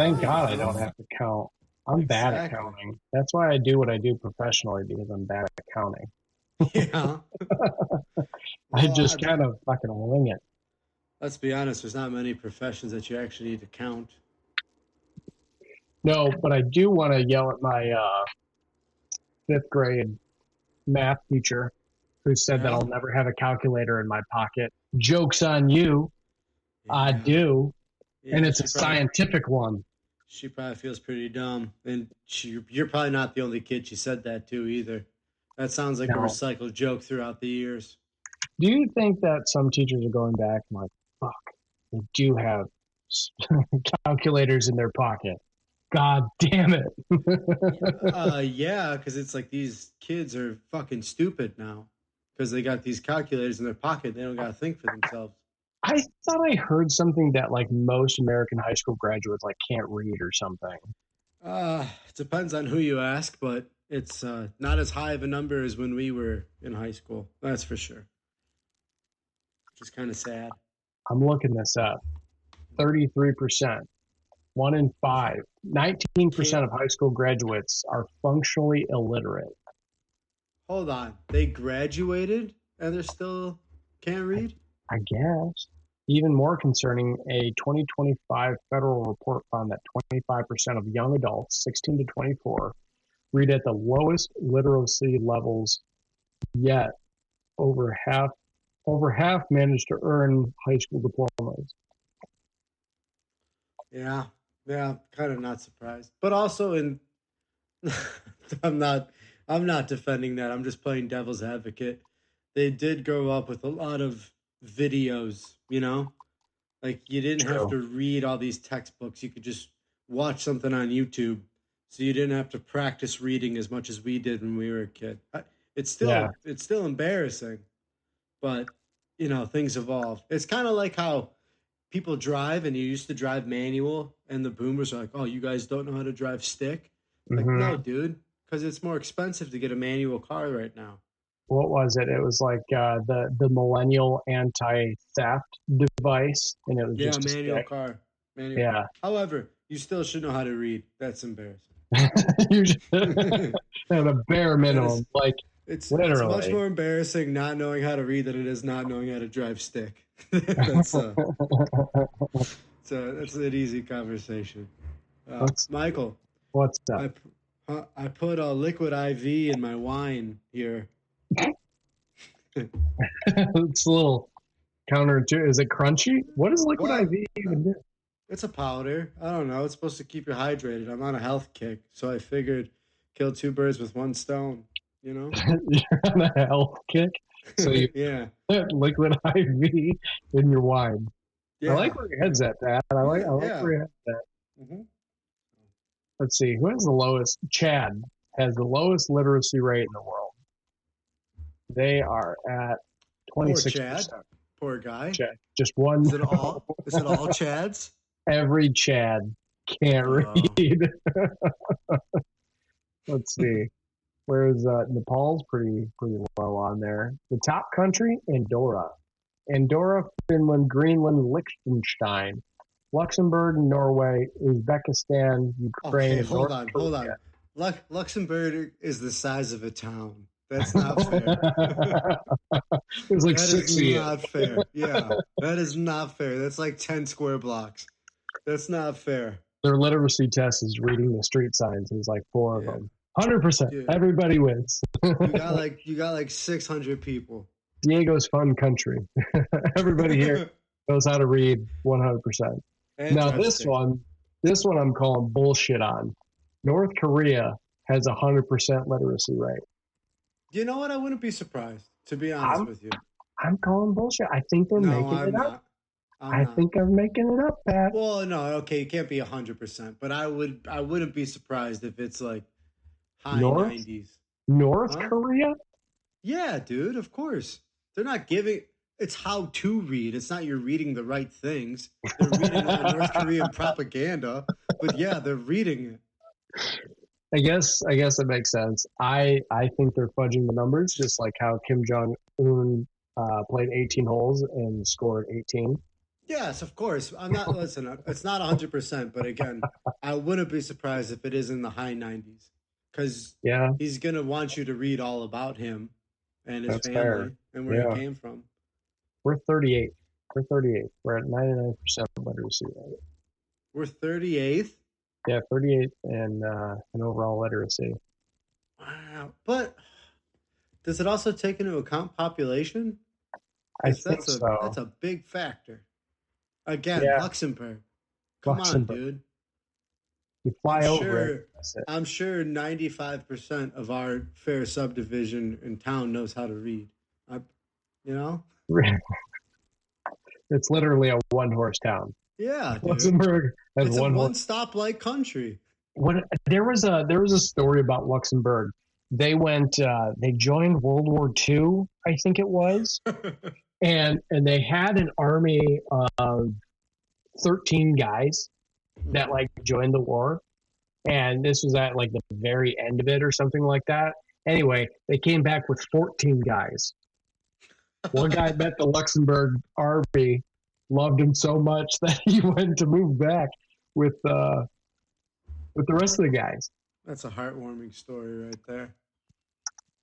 Thank You God I know? don't have to count. I'm bad at Exactly. counting. That's why I do what I do professionally because I'm bad at counting. Yeah. I Well, just kind of fucking wing it. let's be honest, there's not many professions that you actually need to count. No, but I do want to yell at my fifth grade math teacher who said that Yeah? I'll never have a calculator in my pocket. Joke's on you. I Yeah. do. And Yeah, it's a scientific one. she probably feels pretty dumb. And you're probably not the only kid she said that to either. That sounds like a Now, recycled joke throughout the years. do you think that some teachers are going back and like, fuck, they do have calculators in their pocket? God damn it. Yeah, because it's like these kids are fucking stupid now because they got these calculators in their pocket. They don't got to think for themselves. I thought I heard something that like most American high school graduates like can't read or something. It depends on who you ask, but it's not as high of a number as when we were in high school. That's for sure. Which is kind of sad. I'm looking this up. 33%, one in five, 19% Can't of high school graduates are functionally illiterate. hold on. They graduated and they're still can't read. I guess. Even more concerning, a 2025 federal report found that 25% of young adults, 16 to 24, read at the lowest literacy levels yet. Over half, over half managed to earn high school diplomas. Yeah, yeah, kind of not surprised, but also in I'm not I'm not defending that. I'm just playing devil's advocate. They did grow up with a lot of videos, you know? Like you didn't have True. to read all these textbooks. You could just watch something on YouTube. So you didn't have to practice reading as much as we did when we were a kid. Yeah. It's still embarrassing, but things evolve. It's kind of like how people drive and you used to drive manual and the boomers are like, "Oh, you guys don't know how to drive stick?" Like, Hmm. no, dude, because it's more expensive to get a manual car right now. What was it? It was like the millennial anti theft device, and it was Yeah, just a manual stick. car. Manual. Yeah. However, you still should know how to read. That's embarrassing. You should that at a bare is minimum, like it's much literally. more embarrassing not knowing how to read than it is not knowing how to drive stick. that's that's an easy conversation. what's Michael, what's up? I put a liquid IV in my wine here. It's a little counterintuitive. Is it crunchy? What does liquid Well, IV even do? it's a powder. I don't know. It's supposed to keep you hydrated. I'm on a health kick, so I figured kill two birds with one stone. You know? You're on a health kick, so you yeah, put liquid IV in your wine. I like yeah, where your yeah, head's at, Pat. I like yeah. where your head's at. hmm Let's see. Who has the lowest? Chad has the lowest literacy rate in the world. They are at Poor Chad. 26%. Poor guy. Chad. Just one. Is it all? Is it all Chads? Every Chad can't Oh, read. Let's see. Whereas Nepal's pretty low on there. The top country, Andorra. Andorra, Finland, Greenland, Liechtenstein, Luxembourg, Norway, Uzbekistan, Ukraine, okay. and North Hold Korea. on. Luxembourg is the size of a town. That's not fair. There's like That is 60. not fair. Yeah, that is not fair. That's like 10 square blocks. That's not fair. Their literacy test is reading the street signs. There's like four of Yeah, them. 100%. dude. Everybody wins. You got like 600 people. Diego's fun country. Everybody here and knows how to read 100%. Now drive stick. this one I'm calling bullshit on. North Korea has 100% literacy rate. You know what? I wouldn't be surprised, to be honest I'm with you. I'm calling bullshit. I think they're No, making I'm it up. not. I'm I not. think I'm making it up, Pat. Well, no, okay, you can't be 100%, but I wouldn't be surprised if it's like high North 90s. North Huh? Korea? Yeah, dude, of course. They're not giving it's how to read. It's not you're reading the right things. They're reading all North Korean propaganda, but yeah, they're reading it. I guess it makes sense. I think they're fudging the numbers, just like how Kim Jong Un played 18 holes and scored 18. Yes, of course. I'm not, listen, it's not 100%, but again, I wouldn't be surprised if it is in the high 90s because Yeah, he's going to want you to read all about him and his that's fair. family and where he Yeah, came from. we're 38. We're 38. We're at 99% literacy rate. We're 38th. Yeah, 38 and overall literacy. Wow. But does it also take into account population? I Because think that's so. a big factor. Again, Yeah, Luxembourg. Come on, Luxembourg. dude. You I'm fly over it. sure That's it. I'm sure 95% of our fair subdivision in town knows how to read. I, you know? It's literally a one-horse town. Yeah, dude. Luxembourg has It's a one horse. one stoplight country. When there was a story about Luxembourg. They joined World War II, I think it was, and they had an army of 13 guys that like joined the war, and this was at like the very end of it or something like that. Anyway, they came back with 14 guys. One guy met the Luxembourg army, loved him so much that he went to move back with uh, with the rest of the guys. That's a heartwarming story right there.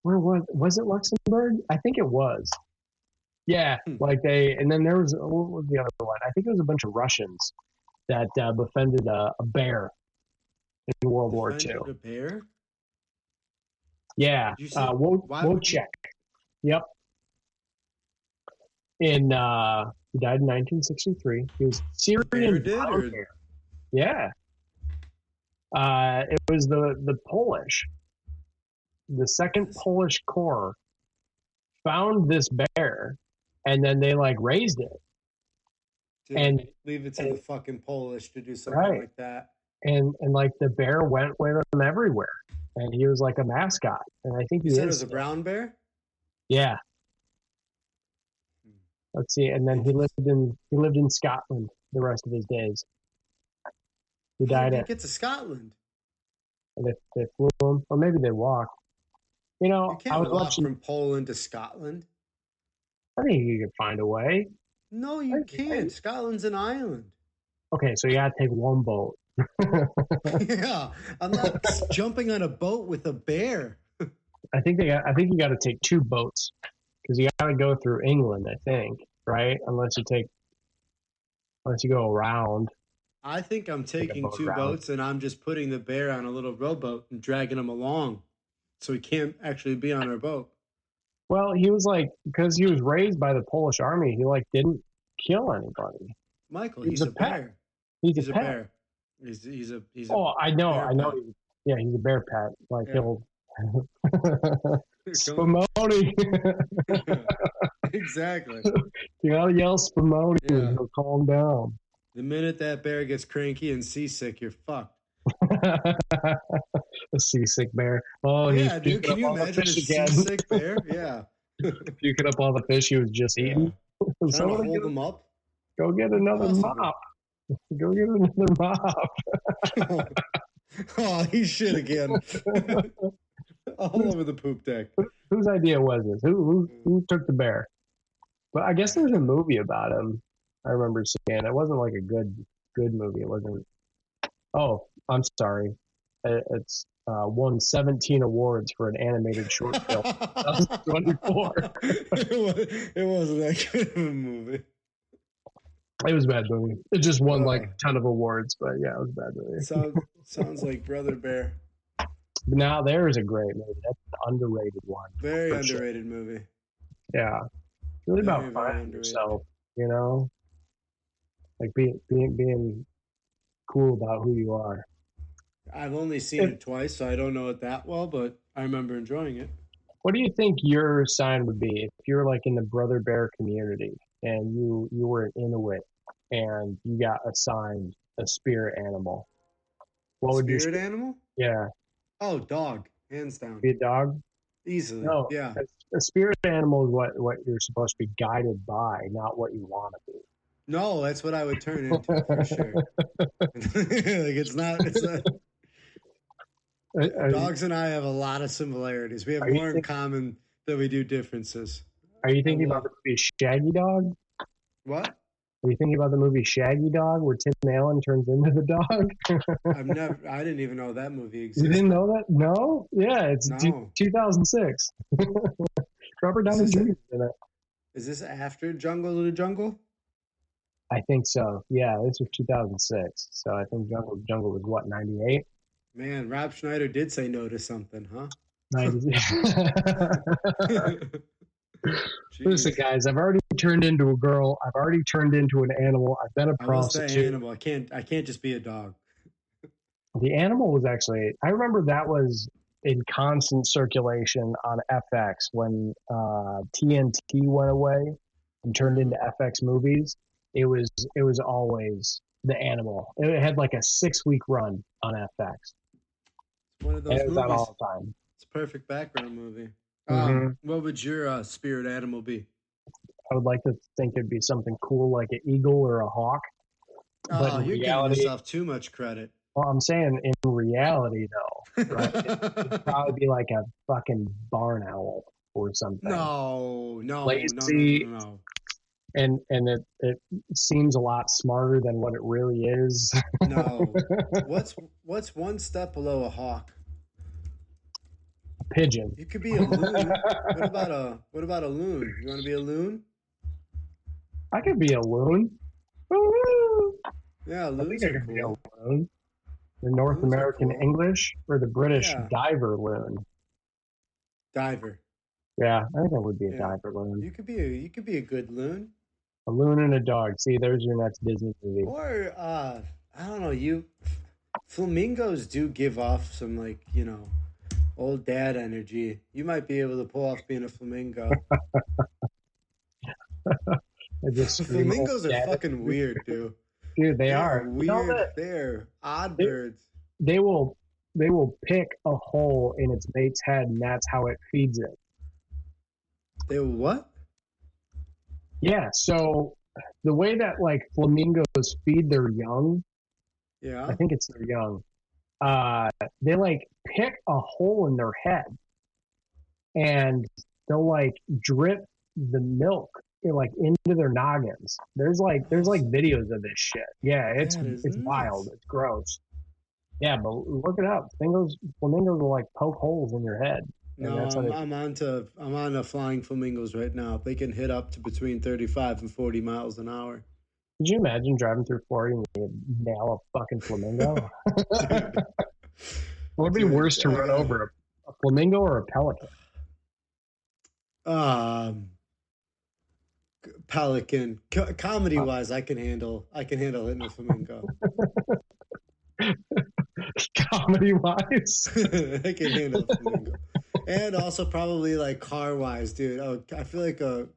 Where was it Luxembourg? I think it was. Yeah, Hmm. like and then there was what was the other one? I think it was a bunch of Russians that befriended a bear in World War II. Defended a bear? Yeah, You say why would you Wojciech. Yep. He died in 1963. He was the bear Syrian did brown or hair. Yeah. It was the Polish, the Second this Polish Corps found this bear, and then they like raised it, dude, and leave it to the and fucking Polish to do something right, like that. and like the bear went with him everywhere, and he was like a mascot, and I think You he said it is was a still. brown bear? Yeah. Hmm. Let's see, and then Interesting. he lived in Scotland the rest of his days. He How did died he at get to Scotland? they flew him, or maybe they walked. You I can't was walk watching. from Poland to Scotland. I think you could find a way. No, you can't. Scotland's an island. Okay, so you got to take one boat. Yeah, I'm not jumping on a boat with a bear. I think you got to take two boats because you got to go through England. I think, right? Unless you go around, I think I'm take a taking boat two around. boats and I'm just putting the bear on a little rowboat and dragging him along so he can't actually be on our boat. Well, he was like because he was raised by the Polish army. He like didn't kill anybody. Michael, He was he's a a pet. bear. He's a He's a pet. bear. He's a Oh, bear I know. pet. Yeah, he's a bear pet. Like Yeah. he'll Come Spumoni. on. Exactly. You gotta yell Spumoni and Yeah. he'll calm down. The minute that bear gets cranky and seasick, you're fucked. A seasick bear. Oh, he's Yeah, dude. puking Can up you all the imagine a fish again. seasick bear? Yeah. Puking up all the fish he was just Yeah. eating. Trying to Somebody hold them up? go get another Impossible. mop. Go get another mop. Oh, he shit again. All whose, over the poop deck. whose idea was this? Who took the bear? But I guess there's a movie about him. I remember seeing. It wasn't like a good movie. It wasn't. Oh, I'm sorry. It's won 17 awards for an animated short film. 2024. It wasn't that good of a movie. It was a bad movie. It just won like Uh, a ton of awards, but yeah, it was a bad movie. sounds like Brother Bear. But now there is a great movie. That's an underrated one. Very For sure. underrated movie. Yeah. It's really Very, about very finding underrated. yourself, you know? Like being cool about who you are. I've only seen If, it twice, so I don't know it that well, but I remember enjoying it. what do you think your sign would be if you're like in the brother bear community and you were an Inuit and you got assigned a spirit animal? What would your Spirit animal? yeah, Oh, dog. Hands down. be a dog? Easily. No, Yeah. a spirit animal is what you're supposed to be guided by, not what you want to be. No, that's what I would turn into for sure. Like it's not Are, dogs and I have a lot of similarities. We have are you more in think, common than we do differences. are you I thinking about love to be a shaggy dog? what? Are you thinking about the movie Shaggy Dog, where Tim Allen turns into the dog? I didn't even know that movie You didn't existed. know that? No? Yeah, it's No. 2006. Robert Is Downey this Jr. in it. is this after Jungle to the Jungle? I think so. Yeah, this was 2006. So I think Jungle was what, 98? Man, Rob Schneider did say no to something, huh? 90. Listen, Jeez. guys, I've already turned into a girl. I've already turned into an animal. I've been a I will say prostitute. animal. I can't just be a dog. The animal was actually, I remember that was in constant circulation on FX when TNT went away and turned Uh-huh. into FX movies. It was always the animal. It had like a 6 week run on FX, It's one of and those it was on movies. all the time. It's a perfect background movie. Hmm. What would your spirit animal be? I would like to think it'd be something cool like an eagle or a hawk, but Oh, in you're giving reality, yourself too much credit. well, I'm saying in reality though, right? It'd probably be like a fucking barn owl or something. No, no, no, no, no, Lazy, no, no. and it seems a lot smarter than what it really is. No. What's one step below a hawk? A pigeon. You could be a loon. What about a loon? You want to be a loon? I could be a loon. Woo! Yeah, I think loons I are could be a cool. loon. The North Loons are American cool. English or the British Yeah, diver loon. diver. Yeah, I think I would be a Yeah, diver loon. you could be a good loon. A loon and a dog. See, there's your next Disney movie. Or I don't know. Flamingos do give off some old dad energy. You might be able to pull off being a flamingo. I just scream old Flamingos are dad. fucking weird, dude. Dude, they They are are. You know weird. that They're odd they, birds. they will they will pick a hole in its mate's head, and that's how it feeds it. They what? Yeah. So the way that like flamingos feed their young, I Yeah. think it's their young. Uh, they like pick a hole in their head, and they'll like drip the milk like into their noggins. Oh, There's like videos of this shit. Yeah, that is it's wild. nuts. It's gross. Yeah, but look it up. Flamingos will like poke holes in your head, and No, that's how I'm on to flying flamingos right now. They can hit up to between 35 and 40 miles an hour. Could you imagine driving through Florida and you nail a fucking flamingo? Dude, What would be dude. worse to run over, a flamingo or a pelican? Um, Pelican. Comedy wise, I can handle hitting a flamingo. Comedy wise. I can handle a flamingo. And also probably like car wise, dude. Oh, I feel like the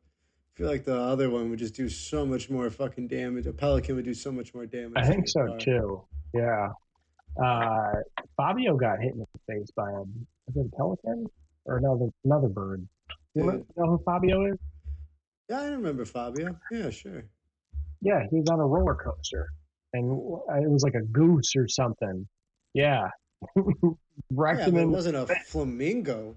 other one would just do so much more fucking damage. A pelican would do so much more I damage to think your so car. too. Yeah. Uh, Fabio got hit in the face by is it a pelican or another bird? Dude. You know who Fabio is? Yeah, I remember Fabio. Yeah, sure. Yeah, he was on a roller coaster, and it was like a goose or something. Yeah, wrecked Yeah, him but it in the wasn't a face. flamingo.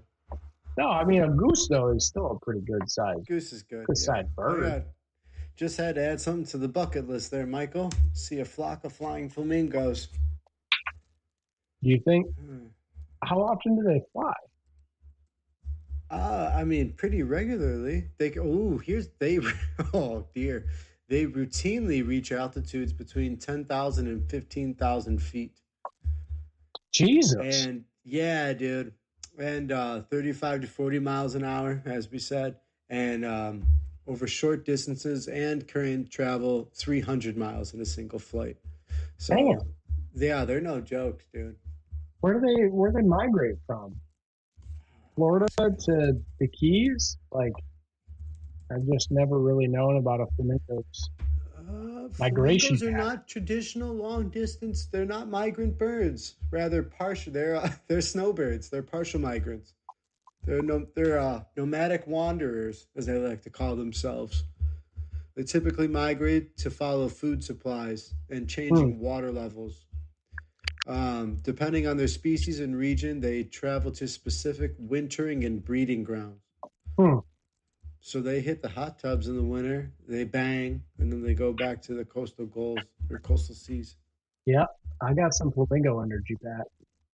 No, I mean a goose though is still a pretty Goose is good, good yeah. sized I bird. got just had to add something to the bucket list there, Michael. See a flock of flying flamingos. Do you think Hmm. how often do they fly? I mean, pretty regularly. Here's they. Oh dear, they routinely reach altitudes between 10,000 and 15,000 feet. Jesus, And yeah, dude, and 35 to 40 miles an hour, as we said, and over short distances, and can travel 300 miles in a single flight. damn. So, yeah, they're no jokes, dude. Where do they migrate from? Florida to the Keys? Like I've just never really known about a flamingo's migration Flamingos are pattern. not traditional long distance. They're not migrant birds. Rather, partial. They're snowbirds. They're partial migrants. They're nomadic wanderers, as they like to call themselves. They typically migrate to follow food supplies and Hmm. changing water levels. Depending on their species and region, they travel to specific wintering and breeding grounds. Hmm. So they hit the hot tubs in the winter, they bang, and then they go back to the coastal gulls or coastal seas. Yep, I got some flamingo energy, Pat.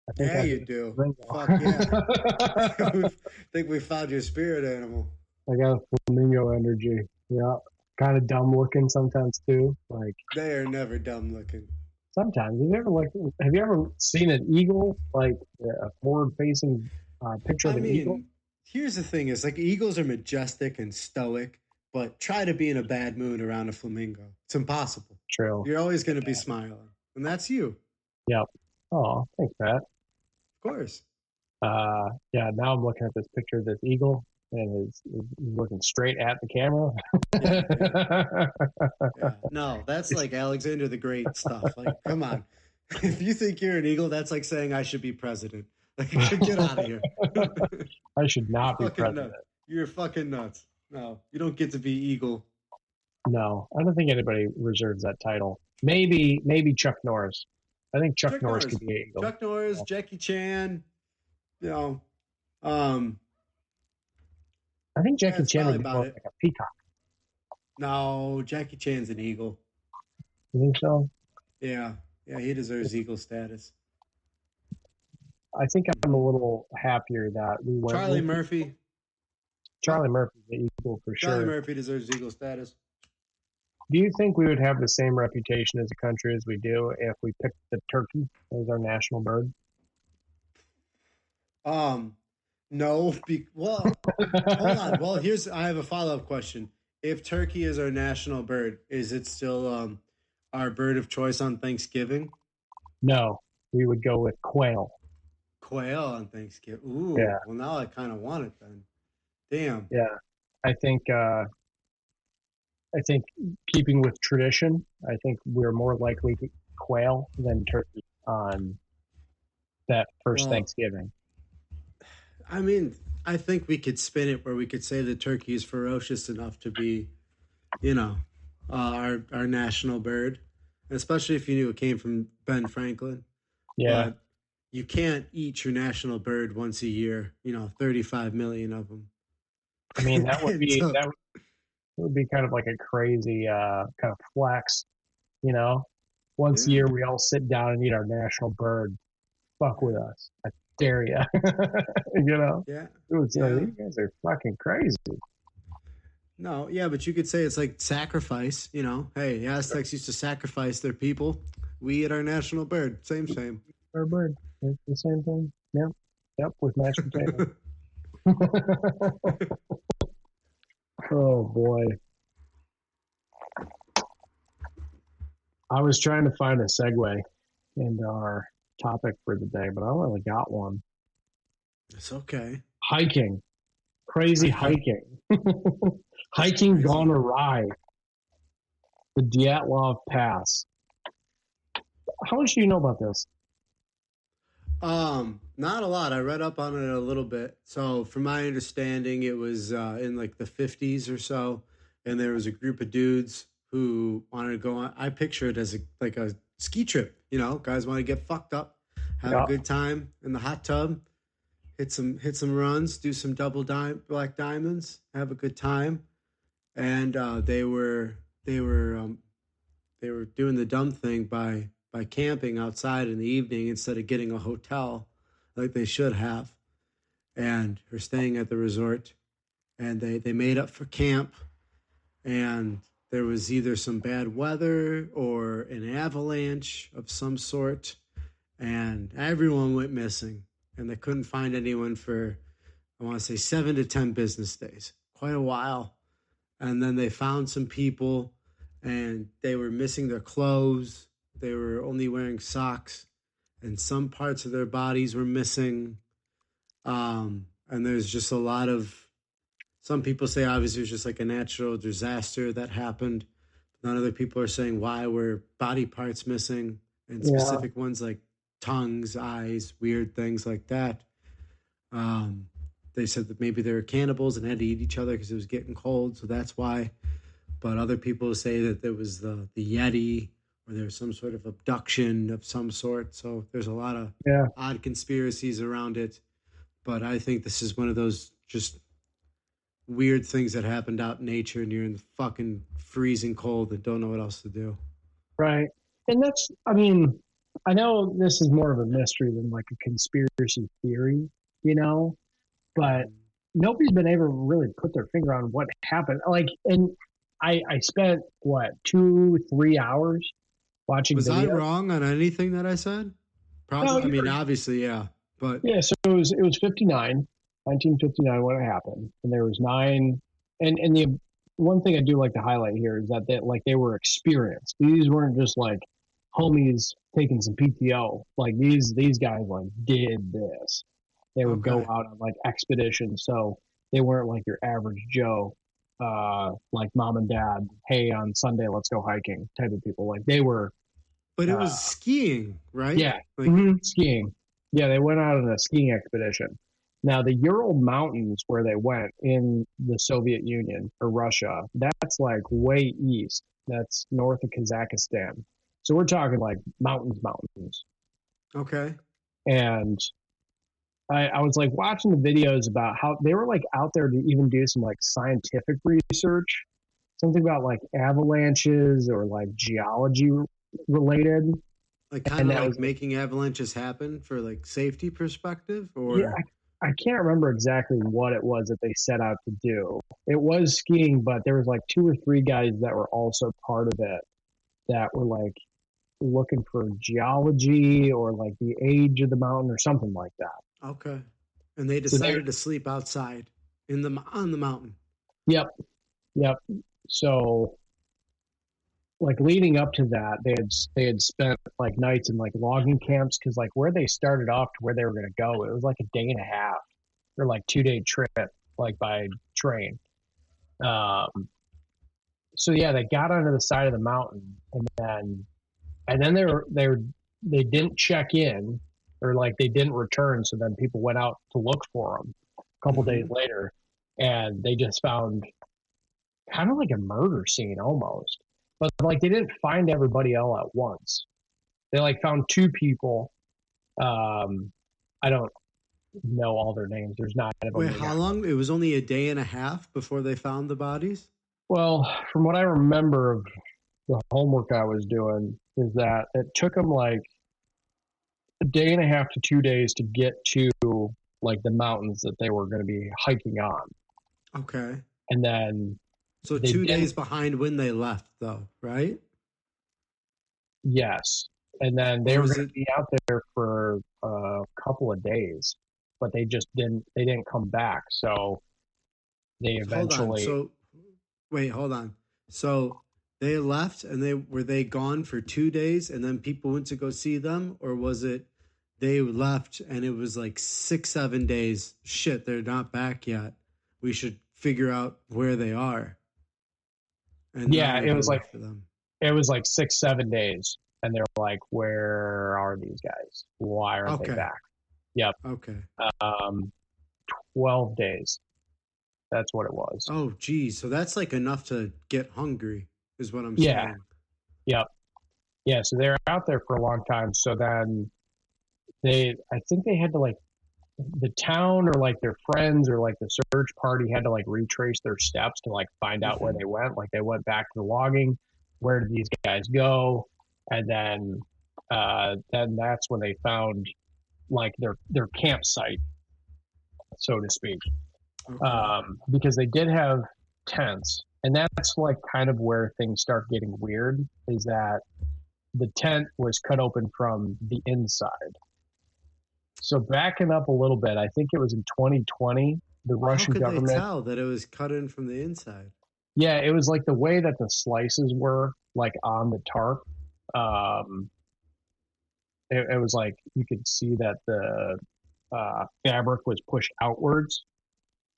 I think Yeah, I you got do. Fuck yeah. flamingo. We think we found your spirit animal. I got flamingo energy. Yeah, kind of dumb looking sometimes too. Like They are never dumb looking. sometimes, have you ever seen an eagle, like a forward facing picture I of an eagle? mean, here's the thing: is like eagles are majestic and stoic, but try to be in a bad mood around a flamingo. It's impossible. True. You're always going to be smiling, and that's you, Yep. Oh, thanks, Pat. of course. Yeah, now I'm looking at this picture of this eagle, and he's looking straight at the camera. Yeah, yeah, yeah. No, that's like Alexander the Great stuff. Like, come on. If you think you're an eagle, that's like saying I should be president. Like, get out of here. I should You're not be fucking president. nuts. You're fucking nuts. No, you don't get to be eagle. No, I don't think anybody reserves that title. Maybe Chuck Norris. I think Chuck Chuck Norris Norris, could be an eagle. Chuck Norris, Jackie Chan. You know, um, I think Jackie that's Chan probably would be more about it. like a peacock. No, Jackie Chan's an eagle. You think so? Yeah, yeah, he deserves eagle status. I think I'm a little happier that we went Charlie with Murphy. Charlie Murphy's the eagle for Charlie sure. Murphy deserves eagle status. Do you think we would have the same reputation as a country as we do if we picked the turkey as our national bird? Um, no, well, hold on. Well, I have a follow up question. If turkey is our national bird, is it still our bird of choice on Thanksgiving? No, we would go with quail. Quail on Thanksgiving. Ooh, Yeah, well now I kind of want it then. Damn. yeah. I think I think keeping with tradition, I think we're more likely to quail than turkey on that first Well, Thanksgiving. I mean, I think we could spin it where we could say the turkey is ferocious enough to be, you know, our national bird, especially if you knew it came from Ben Franklin. Yeah, But you can't eat your national bird once a year. 35 million of them. I mean And so, that would be kind of like a crazy kind of flex, you know. Once a yeah, year, we all sit down and eat our national bird. Fuck with yeah, us. I dare you. You know, yeah, it was like, yeah. you guys are fucking crazy. No, yeah, but you could say it's like sacrifice. Hey, the Aztecs used to sacrifice their people. We eat our national bird. Same, same. Our bird. It's the same thing. Yep. Yep. With mashed potatoes. Oh boy. I was trying to find a segue into our topic for the day, but I don't really got one. It's okay. Hiking. Crazy Hiking. hiking. That's Hiking crazy. gone awry. The Dyatlov Pass. How much do you know about this? Not a lot. I read up on it a little bit. So, from my understanding, it was in like the 50s or so, and there was a group of dudes who wanted to go on. I picture it as like a ski trip. Guys want to get fucked up, have a Yeah. good time in the hot tub, hit some runs, do some black diamonds, have a good time, and they were doing the dumb thing by camping outside in the evening instead of getting a hotel like they should have, and are staying at the resort, and they made up for camp, and there was either some bad weather or an avalanche of some sort, and everyone went missing, and they couldn't find anyone for, I want to say, 7 to 10 business days, quite a while. And then they found some people, and they were missing their clothes. They were only wearing socks, and some parts of their bodies were missing. And there's just a lot of, some people say obviously it was just like a natural disaster that happened. But other people are saying why were body parts missing, and Yeah. specific ones like tongues, eyes, weird things like that. Um, they said that maybe they were cannibals and had to eat each other because it was getting cold, so that's why. But other people say that there was the Yeti, or there was some sort of abduction of some sort. So there's a lot of Yeah. odd conspiracies around it. But I think this is one of those just weird things that happened out in nature and you're in the fucking freezing cold and don't know what else to do. Right. And that's, I mean, I know this is more of a mystery than like a conspiracy theory, you know, but Mhm. nobody's been able to really put their finger on what happened. Like, and I spent what, 2, 3 hours watching Was I video. wrong on anything that I said? No, Probably. I mean, obviously, yeah. But yeah. So it was 1959 when it happened. And there was nine, and the one thing I do like to highlight here is that they were experienced. These weren't just like homies taking some PTO. Like these guys like did this. They would go okay. out on like expeditions, so they weren't like your average Joe, like mom and dad. Hey, on Sunday, let's go hiking type of people. Like they were, But it uh, was skiing, right? yeah, Like, skiing. Yeah, they went out on a skiing expedition. Now, the Ural Mountains, where they went in the Soviet Union or Russia, that's like way east. That's north of Kazakhstan. So we're talking like mountains. okay. And I was like watching the videos about how they were like out there to even do some like scientific research, something about like avalanches or like geology related. Like, kind And of that like was making avalanches happen for like safety perspective, Yeah, or I can't remember exactly what it was that they set out to do. It was skiing, but there was like two or three guys that were also part of it that were like looking for geology or like the age of the mountain or something like that. okay. And they So they, decided to sleep outside in the on the mountain. yep, yep. So like leading up to that, they had spent like nights in like logging camps because like where they started off to where they were going to go, it was like a day and a half or like 2 day trip, like by train. Um, so yeah, they got onto the side of the mountain, and then they didn't check in, or like they didn't return. So then people went out to look for them a couple days Mm-hmm. later, and they just found kind of like a murder scene almost. But like they didn't find everybody all at once. They like found two people. Um, I don't know all their names. There's nine of them. Wait, They how got long? It was only a day and a half before they found the bodies. well, from what I remember of the homework I was doing, is that it took them like a day and a half to 2 days to get to like the mountains that they were going to be hiking on. Okay. And then So they 2 days didn't, behind when they left, though, right? yes. And then they Or were was going it? to be out there for a couple of days, but they didn't come back. So they Hold on. eventually, So wait, hold on. So they left and they gone for 2 days and then people went to go see them, or was it they left and it was like 6, 7 days? Shit, they're not back yet. We should figure out where they are. And then yeah, they go look for them. it was like 6, 7 days. And they're like, where are these guys? Why aren't they Okay. back? Yep. Okay. Um, 12 days. That's what it was. Oh, geez. So that's like enough to get hungry, is what I'm Yeah. saying. Yep. Yeah. So they're out there for a long time. So then I think they had to like the town or like their friends or like the search party had to like retrace their steps to like find out where Hmm. they went. Like they went back to the logging. Where did these guys go? And then that's when they found like their campsite, so to speak, Okay. because they did have tents, and that's like kind of where things start getting weird. Is that the tent was cut open from the inside. So backing up a little bit, I think it was in 2020, the How Russian could they government. tell that it was cut in from the inside? Yeah, it was like the way that the slices were like on the tarp. Um, it was like you could see that the fabric was pushed outwards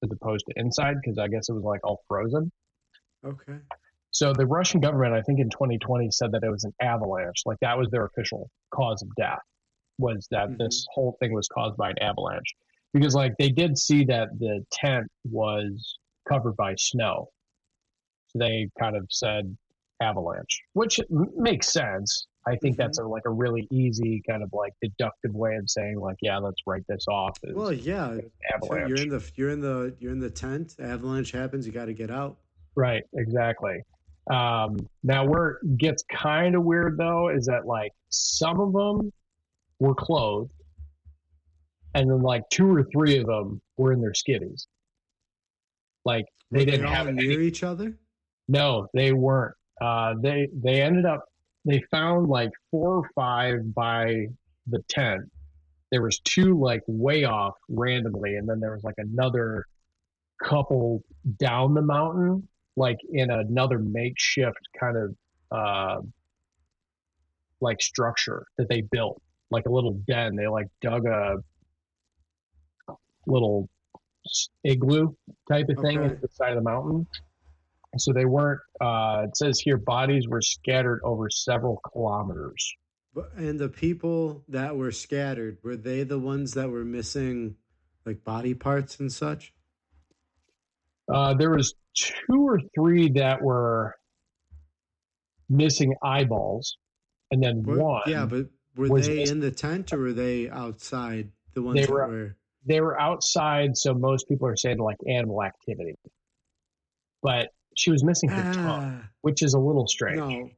as opposed to inside because I guess it was like all frozen. Okay. So the Russian government, I think in 2020, said that it was an avalanche. Like that was their official cause of death, was that Hmm. this whole thing was caused by an avalanche. Because like they did see that the tent was covered by snow. So they kind of said avalanche, which makes sense. I think that's Hmm. like a really easy kind of like deductive way of saying like, yeah, let's write this off Well, as yeah, you're in avalanche. the tent. Avalanche happens. You got to get out. Right, exactly. Now, where it gets kind of weird though is that like some of them were clothed, and then like two or three of them were in their skivvies. Like Were they they didn't all have near any. each other? No, they weren't. They ended up they found like four or five by the tent. There was two like way off randomly, and then there was like another couple down the mountain, like in another makeshift kind of uh, like structure that they built, like a little den. They like dug a little igloo type of thing into Okay. the side of the mountain. So they weren't. It says here bodies were scattered over several kilometers. And the people that were scattered, were they the ones that were missing like body parts and such? There was two or three that were missing eyeballs, and then Yeah, one but were was they missing. in the tent or were they outside? The They ones that were were they were outside, so most people are saying like animal activity. But she was missing her tongue, ah which is a little strange. no,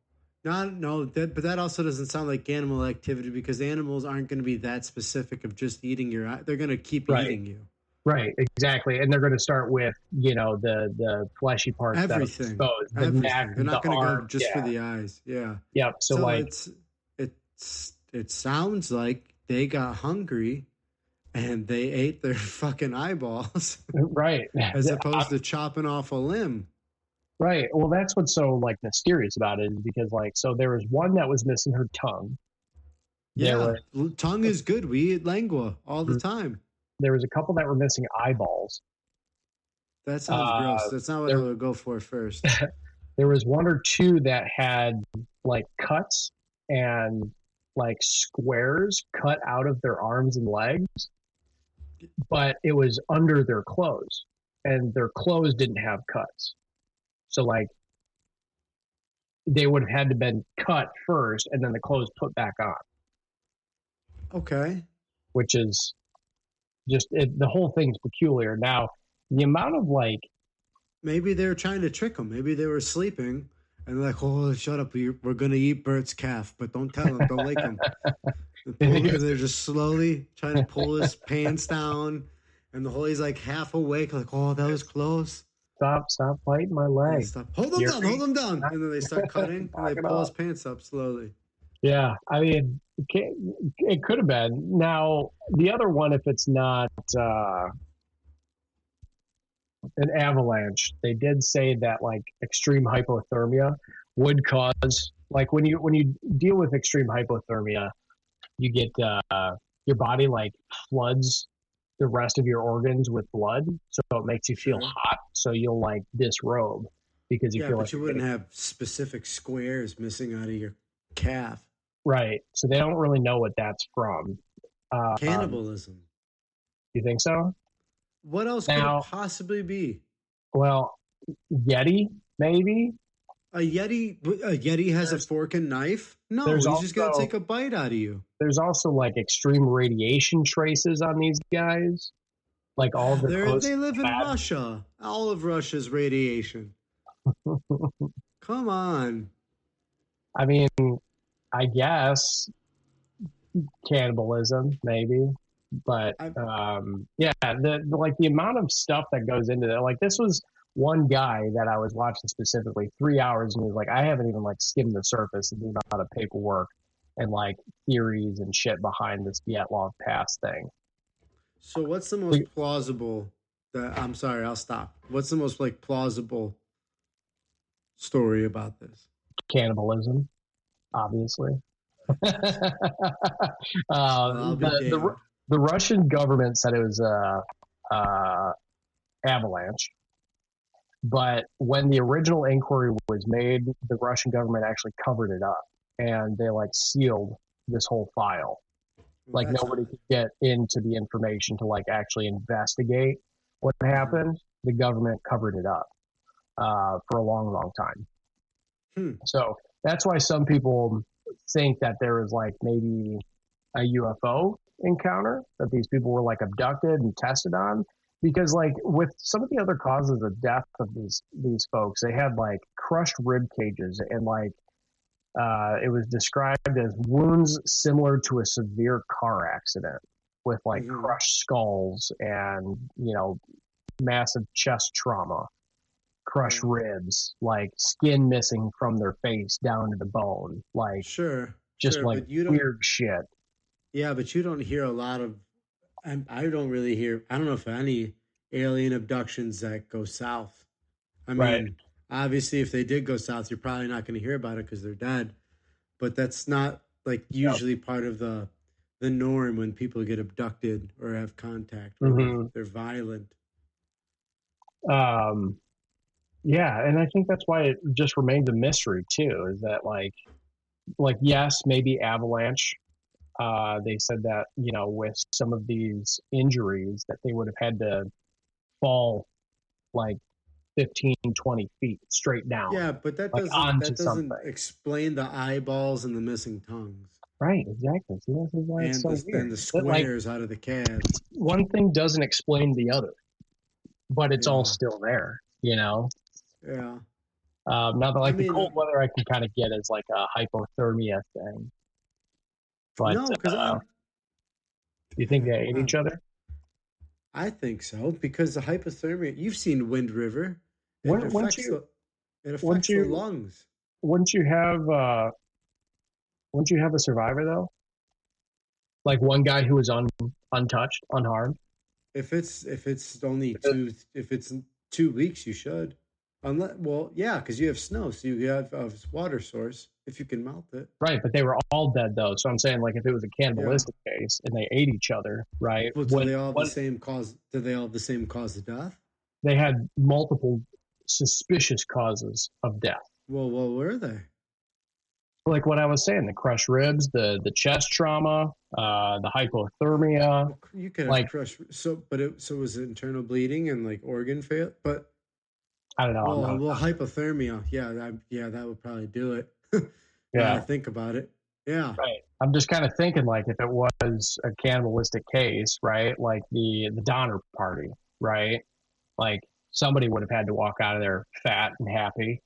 not no. But that also doesn't sound like animal activity because animals aren't going to be that specific of just eating your eye. They're going to keep Right, eating you. right, exactly. And they're going to start with the fleshy parts that are Everything, exposed, the neck, everything. They're the not going to go arm. just for Yeah, the eyes. Yeah. yep. So So like, it sounds like they got hungry and they ate their fucking eyeballs right, as opposed to chopping off a limb. right. Well, that's what's so like mysterious about it is because like, so there was one that was missing her tongue. There Yeah, were tongue is good. We eat lengua all the time. there was a couple that were missing eyeballs. That sounds gross. Uh, That's not what I there would go for first. there was one or two that had like cuts and like squares cut out of their arms and legs, but it was under their clothes, and their clothes didn't have cuts. So like they would have had to been cut first, and then the clothes put back on, Okay. which is just the whole thing's peculiar. Now, the amount of like Maybe they were trying to trick them. Maybe they were sleeping and they're like, oh, shut up. We're going to eat Bert's calf, but don't tell him. Don't wake him. They're just slowly trying to pull his pants down. And the whole he's like half awake, like, oh, that was close. stop biting my And leg. stop. Hold him down, hold him down. And then they start cutting and they Knock it pull his off. pants up slowly. Yeah, I mean, it could have been. Now, the other one, if it's not an avalanche, they did say that like extreme hypothermia would cause like when you deal with extreme hypothermia, you get your body like floods the rest of your organs with blood, so it makes you feel Sure. hot. So you'll like disrobe because you Yeah, feel like but you you're wouldn't getting have specific squares missing out of your calf. right. So they don't really know what that's from. Um, Cannibalism. you think so? What else could it Now, possibly be? well, Yeti maybe. A Yeti has a There's fork and knife? No, there's he's just gonna also take a bite out of you. there's also like extreme radiation traces on these guys. Like all of their clothes They live in had. Russia. All of Russia's radiation. Come on. I mean, I guess cannibalism maybe, but I, yeah, like the amount of stuff that goes into it. Like this was one guy that I was watching specifically 3 hours, and he was like, I haven't even like skimmed the surface of the amount of paperwork and like theories and shit behind this Dyatlov Pass thing. so what's the most plausible that I'm sorry, I'll stop. What's the most like plausible story about this? Cannibalism, obviously. Well, I'll be The damned. the Russian government said it was a avalanche, but when the original inquiry was made, the Russian government actually covered it up and they like sealed this whole file. Well, Like that's nobody odd. could get into the information to like actually investigate what Mhm. happened. The government covered it up for a long, long time. Hmm. So that's why some people think that there was like maybe a UFO encounter, that these people were like abducted and tested on. Because like with some of the other causes of death of these folks, they had like crushed rib cages and like it was described as wounds similar to a severe car accident with like Hmm. crushed skulls and massive chest trauma, crushed Yeah. ribs, like skin missing from their face down to the bone, like Sure, just sure, like but you don't. weird shit. Yeah, but you don't hear a lot of. I don't really hear. I don't know if any alien abductions that go south. I Right. mean, obviously, if they did go south, you're probably not going to hear about it because they're dead. But that's not like Yep. usually part of the norm when people get abducted or have contact, where Hmm. they're violent. Um, yeah, and I think that's why it just remains a mystery too. Is that like yes, maybe avalanche. They said that with some of these injuries that they would have had to fall like 15, 20 feet straight down, Yeah, but that like doesn't onto that doesn't something. explain the eyeballs and the missing tongues Right, exactly. See, this is why it's and so the weird. But like squares out of the calves. one thing doesn't explain the other, but it's all Yeah, still there. yeah. Now that I like the mean, cold weather I can kind of get as like a hypothermia thing. But no, because do you think they ate I each other? I think so because the hypothermia. You've seen Wind River. It Wouldn't, wouldn't affects you it wouldn't affects the you lungs. wouldn't you have wouldn't you have a survivor though? Like one guy who was untouched, unharmed. If it's only if it's 2 weeks, you should. Unless, well, yeah, because you have snow, so you have a water source if you can melt it. Right, but they were all dead though. So I'm saying like if it was a Yeah. cannibalistic case and they ate each other, right? Well, do What they all have the what same cause? Do they all have the same cause of death? they had multiple suspicious causes of death. Well, what were they? Like what I was saying, the crushed ribs, the chest trauma, the hypothermia. Well, you could have Like crushed. So was it internal bleeding and like organ fail? But I don't know. I'm not a well, doctor. hypothermia. Yeah, that would probably do it. Now I Yeah, think about it. Yeah. right. I'm just kind of thinking like if it was a cannibalistic case, right? Like the Donner Party, right? Like somebody would have had to walk out of there fat and happy,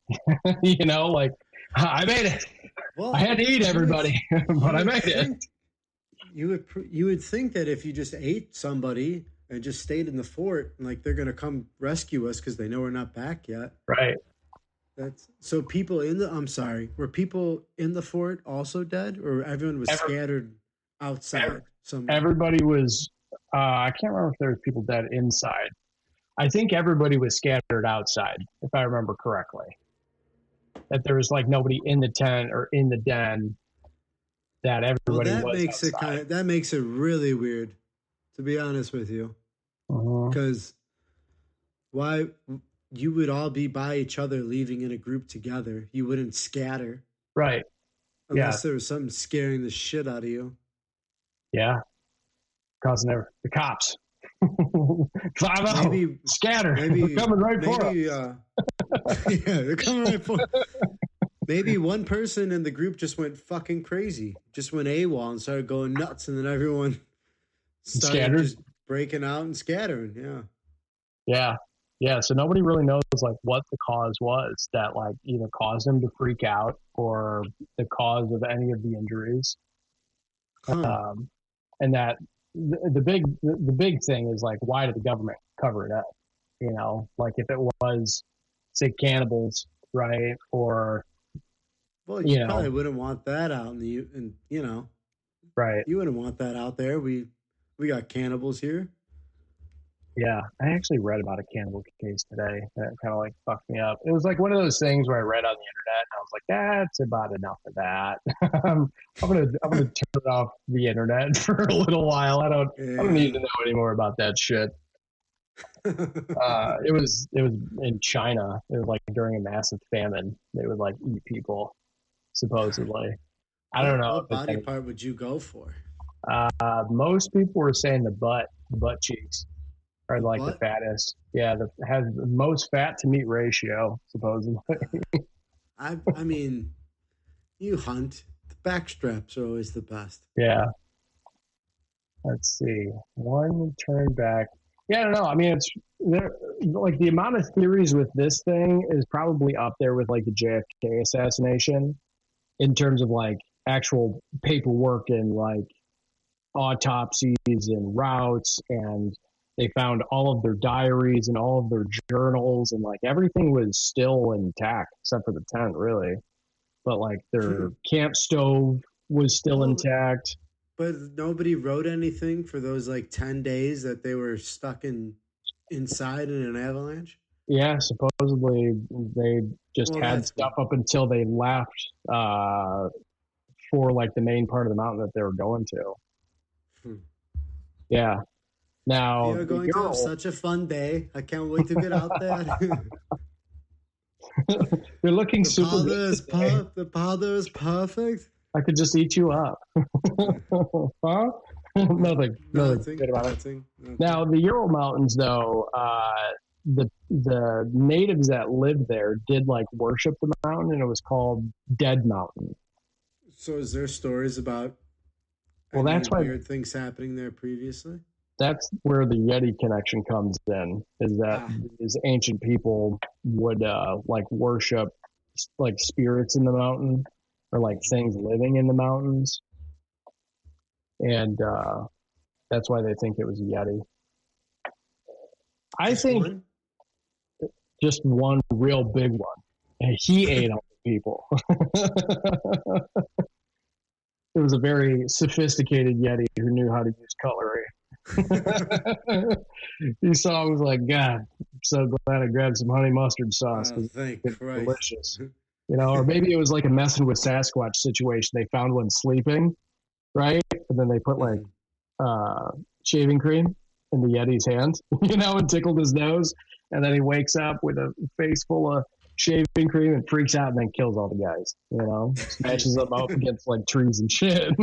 like I made it. I Well, had to eat you would everybody, you but I would made it. think you would think that if you just ate somebody and just stayed in the fort, like they're gonna come rescue us because they know we're not back yet. Right. That's so people in the. I'm sorry, were people in the fort also dead, or everyone was Every, scattered every, outside somewhere? everybody was. I can't remember if there was people dead inside. I think everybody was scattered outside, if I remember correctly. That there was like nobody in the tent or in the den. That Well, everybody was outside. that makes it really weird, to be honest with you, Mhm. because why you would all be by each other, leaving in a group together. You wouldn't scatter Right. Yeah. unless there was something scaring the shit out of you. Yeah. Causing the cops. 5-0. Maybe, Scatter. They're maybe, coming right for maybe. us. Yeah, they're coming right for. Maybe one person in the group just went fucking crazy, just went AWOL and started going nuts, and then everyone started Scattered. just breaking out and scattering. Yeah. Yeah. Yeah. So nobody really knows like what the cause was that like either caused him to freak out or the cause of any of the injuries. Huh. Um, and that the big thing is like why did the government cover it up? Like if it was say cannibals, right? Or Well, you you probably know, wouldn't want that out and right. you wouldn't want that out there. We got cannibals here. Yeah, I actually read about a cannibal case today that kind of like fucked me up. It was like one of those things where I read on the internet and I was like, that's about enough of that. I'm gonna turn off the internet for a little while. I don't need Yeah. to know any more about that shit. It was in China. It was like during a massive famine. They would like eat people God. supposedly. I don't What know if what it's body any. part would you go for? Most people were saying the butt cheeks are The like the butt? fattest. Yeah, the has the most fat to meat ratio supposedly. I mean, you hunt. Backstraps are always the best. Yeah. Let's see. One turn back. Yeah, I don't know. I mean, it's there. Like the amount of theories with this thing is probably up there with like the JFK assassination in terms of like actual paperwork and like autopsies and routes, and they found all of their diaries and all of their journals, and like everything was still intact except for the tent, really. But like their camp stove was still Well, intact. but nobody wrote anything for those like 10 days that they were stuck inside in an avalanche. Yeah, supposedly they just Well, had that's stuff weird. up until they left for like the main part of the mountain that they were going to. Hmm. Yeah. We Now are the going to have Ural, such a fun day. I can't wait to get out there. they're looking The super powder good is today. the powder is perfect. I could just eat you up. Huh? Nothing. Nothing Nothing, good about it. nothing, Now nothing. the Ural Mountains, though, the natives that lived there did like worship the mountain, and it was called Dead Mountain. So, is there stories about Well, any that's why weird things happening there previously? that's where the Yeti connection comes in. Is that Ah, these ancient people would like worship like spirits in the mountain or like things living in the mountains, and that's why they think it was a Yeti. I just think one? just one real big one. And he ate all the people. It was a very sophisticated Yeti who knew how to use cutlery. He saw it was like, God, I'm so glad I grabbed some honey mustard sauce Oh, because thank it's Christ. delicious. You know, or maybe it was like a messing with Sasquatch situation. They found one sleeping, right? And then they put like Mhm. uh, shaving cream in the Yeti's hand, you know, and tickled his nose. And then he wakes up with a face full of shaving cream and freaks out and then kills all the guys, you know, smashes them up against like trees and shit.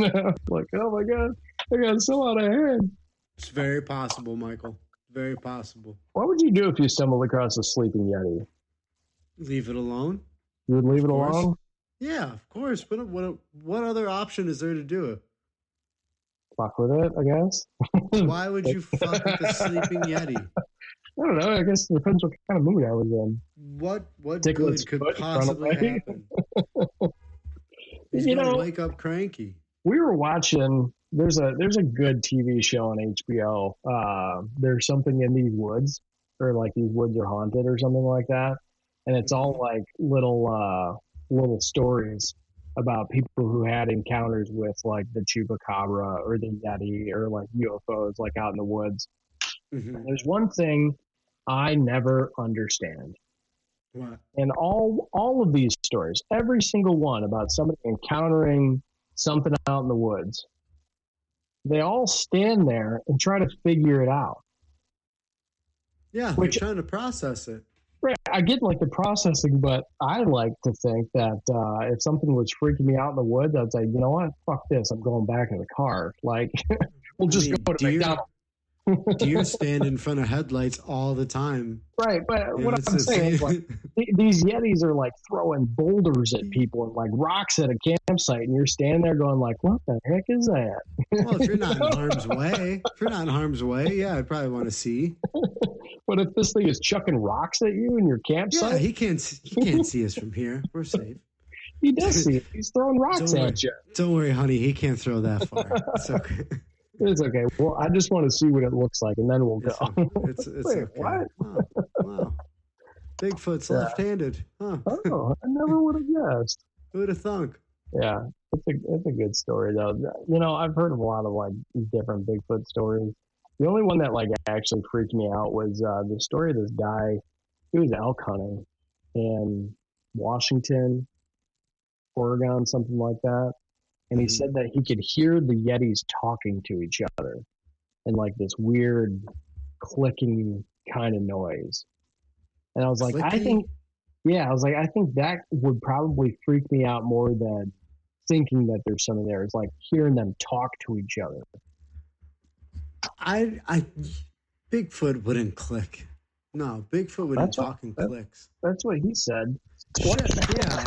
Like, oh my God, I got so out of hand. It's very possible, Michael. Very possible. What would you do if you stumbled across a sleeping Yeti? Leave it alone, You would leave of it course. alone? Yeah, of course. What other option is there to do it? Fuck with it, I guess. Why would you fuck with the sleeping Yeti? I don't know. I guess it depends what kind of mood I was in. What Tickle good its could foot in front of possibly me. happen? He's You gonna know, wake up cranky. we were watching. There's a good TV show on HBO. There's something in these woods, or like these woods are haunted, or something like that. And it's all Mhm. like little stories about people who had encounters with like the chupacabra or the yeti or like UFOs, like out in the woods. And Mhm. there's one thing I never understand. What? And all of these stories, every single one about somebody encountering something out in the woods, they all stand there and try to figure it out. Yeah, they're Which, trying to process it. right, I get like the processing, but I like to think that if something was freaking me out in the woods, I'd say, you know what, fuck this, I'm going back in the car. Like, we'll I just mean, go to McDonald's. deer stand in front of headlights all the time. Right, but You what know, it's I'm the saying is like same. these Yetis are like throwing boulders at people and like rocks at a campsite, and you're standing there going like, "What the heck is that?" Well, if you're You not in know? harm's way, yeah, I'd probably want to see. But if this thing is chucking rocks at you in your Yeah, campsite, he can't see us from here. We're safe. he does see it. He's throwing rocks Don't at worry. you. Don't worry, honey. He can't throw that far. It's okay. It's okay. Well, I just want to see what it looks like, and then we'll go. It's Wait, okay. what? Oh, wow. Bigfoot's Yeah. left-handed. Huh. Oh, I never would have guessed. Who would have thunk? Yeah, it's a good story though. You know, I've heard of a lot of like different Bigfoot stories. The only one that like actually freaked me out was the story of this guy. He was elk hunting in Washington, Oregon, something like that. And he Hmm. said that he could hear the Yetis talking to each other in like this weird clicking kind of noise. And I was like, Clickety. I was like, I think that would probably freak me out more than thinking that there's something there. It's like hearing them talk to each other. I Bigfoot wouldn't click. No, Bigfoot wouldn't That's what talk in that, clicks. that's what he said. Shit, yeah.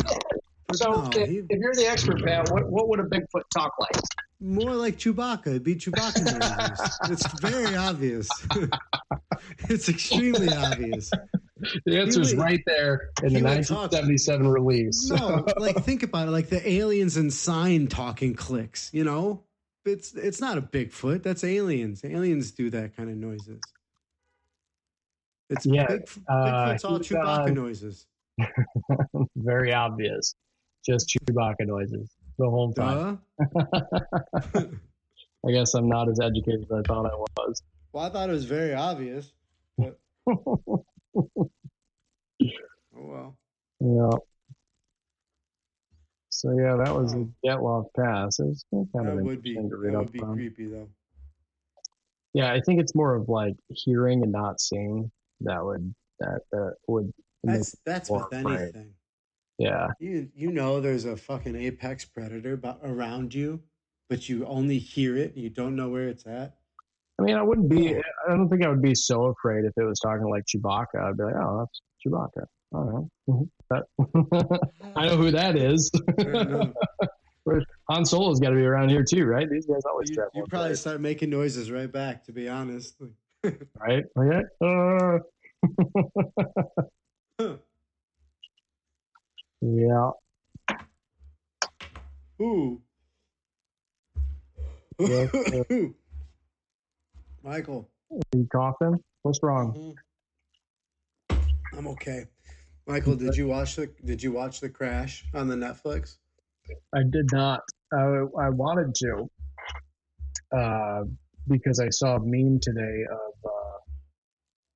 So no, if you're the expert, Pat, what would a Bigfoot talk like? more like Chewbacca. It'd be Chewbacca noises. It's very obvious. It's extremely obvious. The answer is right there in the 1977 release. No, like think about it, like the aliens and sign talking clicks, you know? It's not a Bigfoot, that's aliens. Aliens do that kind of noises. It's Bigfoot's all Chewbacca noises. Very obvious. Just Chewbacca noises the whole time. I guess I'm not as educated as I thought I was. Well, I thought it was very obvious. But... oh, well. Yeah. So, yeah, that was a Dyatlov Pass. It was kind of interesting to read up on. That would be creepy, though. Yeah, I think it's more of like hearing and not seeing that would. That's with anything. Yeah. You know there's a fucking apex predator around you, but you only hear it and you don't know where it's at. I mean, I don't think I would be so afraid if it was talking like Chewbacca. I'd be like, oh, that's Chewbacca. All right. I know who that is. Han Solo's got to be around here too, right? These guys always travel. You probably start making noises right back, to be honest. Right? Okay. Yeah. Ooh. Michael. Are you coughing? What's wrong? I'm okay. Michael, did you watch the Crash on the Netflix? I did not. I wanted to, because I saw a meme today of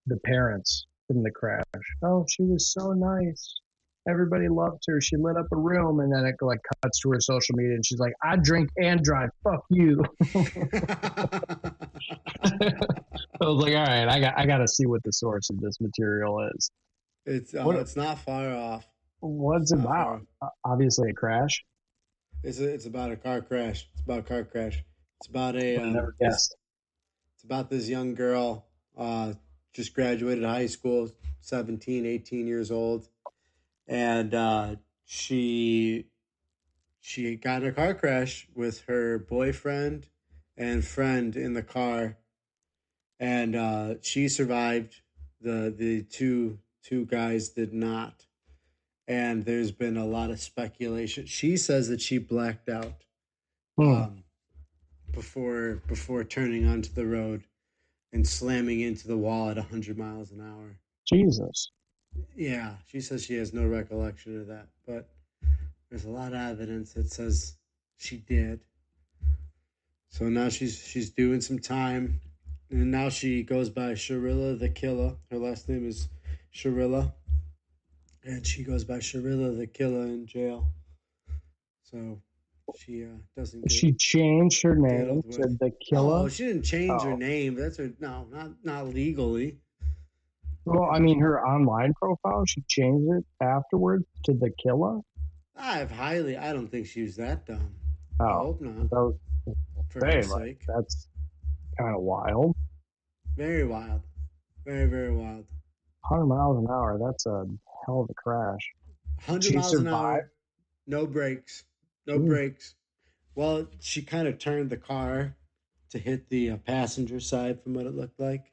the parents from the Crash. Oh, she was so nice. Everybody loved her. She lit up a room, and then it like cuts to her social media, and she's like, "I drink and drive. Fuck you." I was like, "All right, I got to see what the source of this material is." It's not far off. What's it about? Obviously, a crash. It's about a car crash. It's about a car crash. It's about a. I never guessed. It's about this young girl, just graduated high school, 17, 18 years old. And she got in a car crash with her boyfriend and friend in the car, and she survived. The two guys did not, and there's been a lot of speculation. She says that she blacked out before turning onto the road and slamming into the wall at 100 miles an hour. Jesus. Yeah, she says she has no recollection of that, but there's a lot of evidence that says she did. So now she's doing some time, and now she goes by Sharilla the Killer. Her last name is Sharilla, and she goes by Sharilla the Killer in jail. So she doesn't. She changed her name to the Killer. Oh, she didn't change her name. That's her. No, not legally. Well, I mean, her online profile, she changed it afterwards to the Killer. I don't think she was that dumb. Oh, I hope not. For her sake. That's kind of wild. Very wild. Very, very wild. 100 miles an hour. That's a hell of a crash. 100 miles an hour. No brakes. No brakes. Well, she kind of turned the car to hit the passenger side from what it looked like.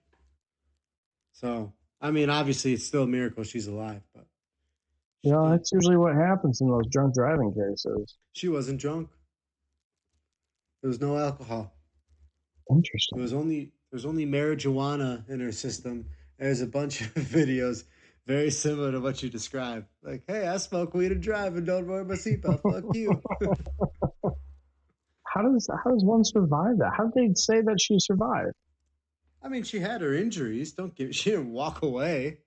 So, I mean, obviously, it's still a miracle she's alive. But yeah, that's usually what happens in those drunk driving cases. She wasn't drunk. There was no alcohol. Interesting. There was only marijuana in her system. There's a bunch of videos very similar to what you described. Like, hey, I smoke weed and drive and don't wear my seatbelt. Fuck you. How does one survive that? How did they say that she survived? I mean, she had her injuries. She didn't walk away.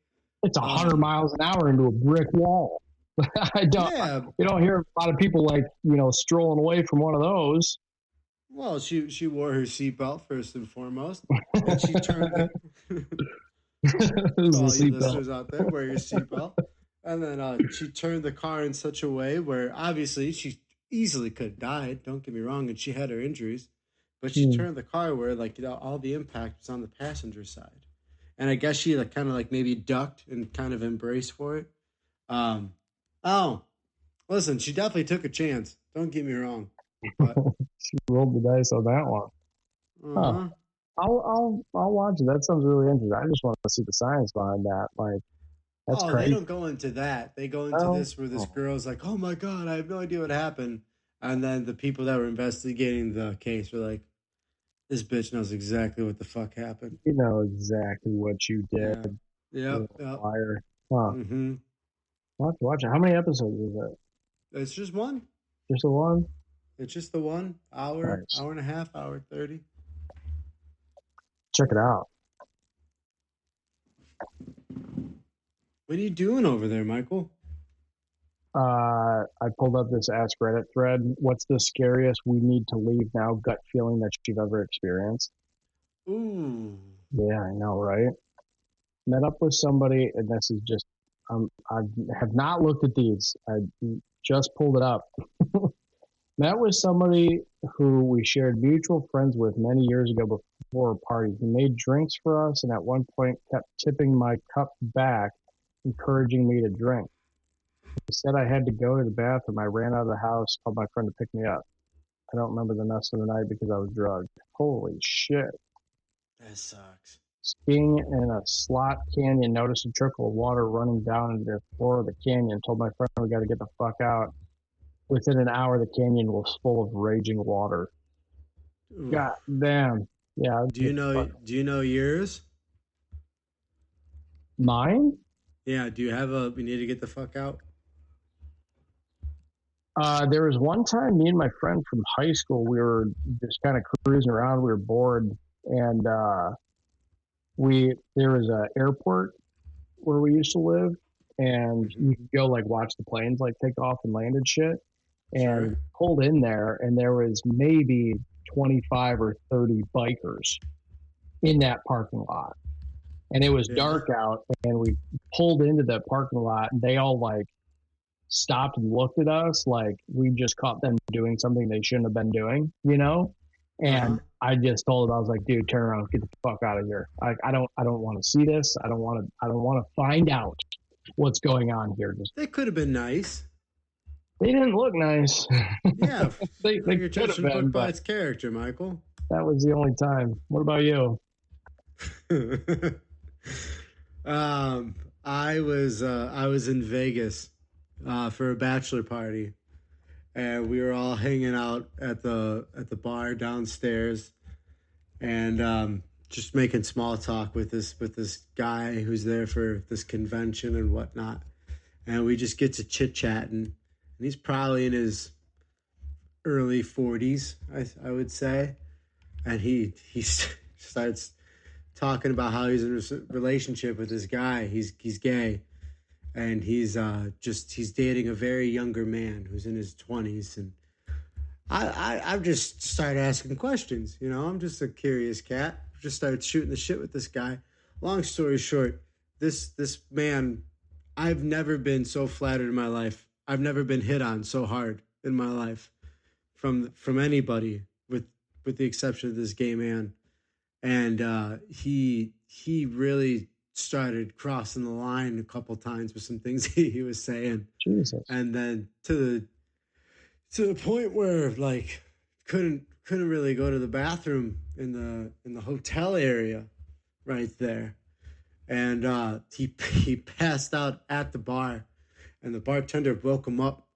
It's 100 miles an hour into a brick wall. You don't hear a lot of people strolling away from one of those. Well, she wore her seatbelt first and foremost, and she turned. All you listeners out there, wear your seatbelt. And then she turned the car in such a way where obviously she easily could have died. Don't get me wrong, and she had her injuries, but she turned the car where all the impact was on the passenger side, and I guess she kind of maybe ducked and kind of embraced for it. Listen, she definitely took a chance. Don't get me wrong, but She rolled the dice on that one. Huh. uh-huh. I'll watch it. That sounds really interesting. I just want to see the science behind that. Like, that's Oh, they crazy. don't go into that. They go into Oh, this where this oh, girl's like, "Oh my god, I have no idea what happened," and then the people that were investigating the case were like, "This bitch knows exactly what the fuck happened." you know exactly what you did, Yeah. you Yep. Yep. liar. Huh. Mm-hmm. I'll have to watch it. How many episodes is it? It's just one. Just the one? It's just the one hour, Nice. hour and a half, hour 30. Check it out. What are you doing over there, Michael? I pulled up this Ask Reddit thread. What's the scariest we need to leave now gut feeling that you've ever experienced? Ooh. Yeah, I know, right? Met up with somebody, and this is just, I have not looked at these. I just pulled it up. Met with somebody who we shared mutual friends with many years ago before a party. He made drinks for us and at one point kept tipping my cup back, encouraging me to drink. He said I had to go to the bathroom. I ran out of the house, called my friend to pick me up. I don't remember the rest of the night because I was drugged. Holy shit. That sucks. Skiing in a slot canyon, noticed a trickle of water running down into the floor of the canyon. Told my friend we got to get the fuck out. Within an hour, the canyon was full of raging water. Ooh. God damn. Yeah. Do you know yours? Mine? Yeah, do you have a we need to get the fuck out? There was one time me and my friend from high school, we were just kind of cruising around. We were bored, and there was an airport where we used to live, and Mm-hmm. you could go like watch the planes like take off and land and shit. And Sure. pulled in there, and there was maybe 25 or 30 bikers in that parking lot, and it was Yeah. dark out, and we pulled into the parking lot, and they all like stopped and looked at us like we just caught them doing something they shouldn't have been doing, you know? Uh-huh. And I just told him, I was like, dude, turn around, get the fuck out of here. I don't want to see this. I don't want to find out what's going on here. Just, They could have been nice. they didn't look nice. Yeah. They You're could have judging a been, book by but its character, Michael. that was the only time. What about you? um, I was in Vegas for a bachelor party, and we were all hanging out at the bar downstairs, and just making small talk with this guy who's there for this convention and whatnot, and we just get to chit chatting, and he's probably in his early 40s, I would say, and he starts talking about how he's in a relationship with this guy. He's gay, and he's dating a very younger man who's in his 20s, and I've just started asking questions. You know, I'm just a curious cat. Just started shooting the shit with this guy. Long story short, this man, I've never been so flattered in my life. I've never been hit on so hard in my life from anybody, with the exception of this gay man. And he really started crossing the line a couple times with some things he was saying, Jesus. and then to the point where like couldn't really go to the bathroom in the hotel area right there, and he passed out at the bar, and the bartender woke him up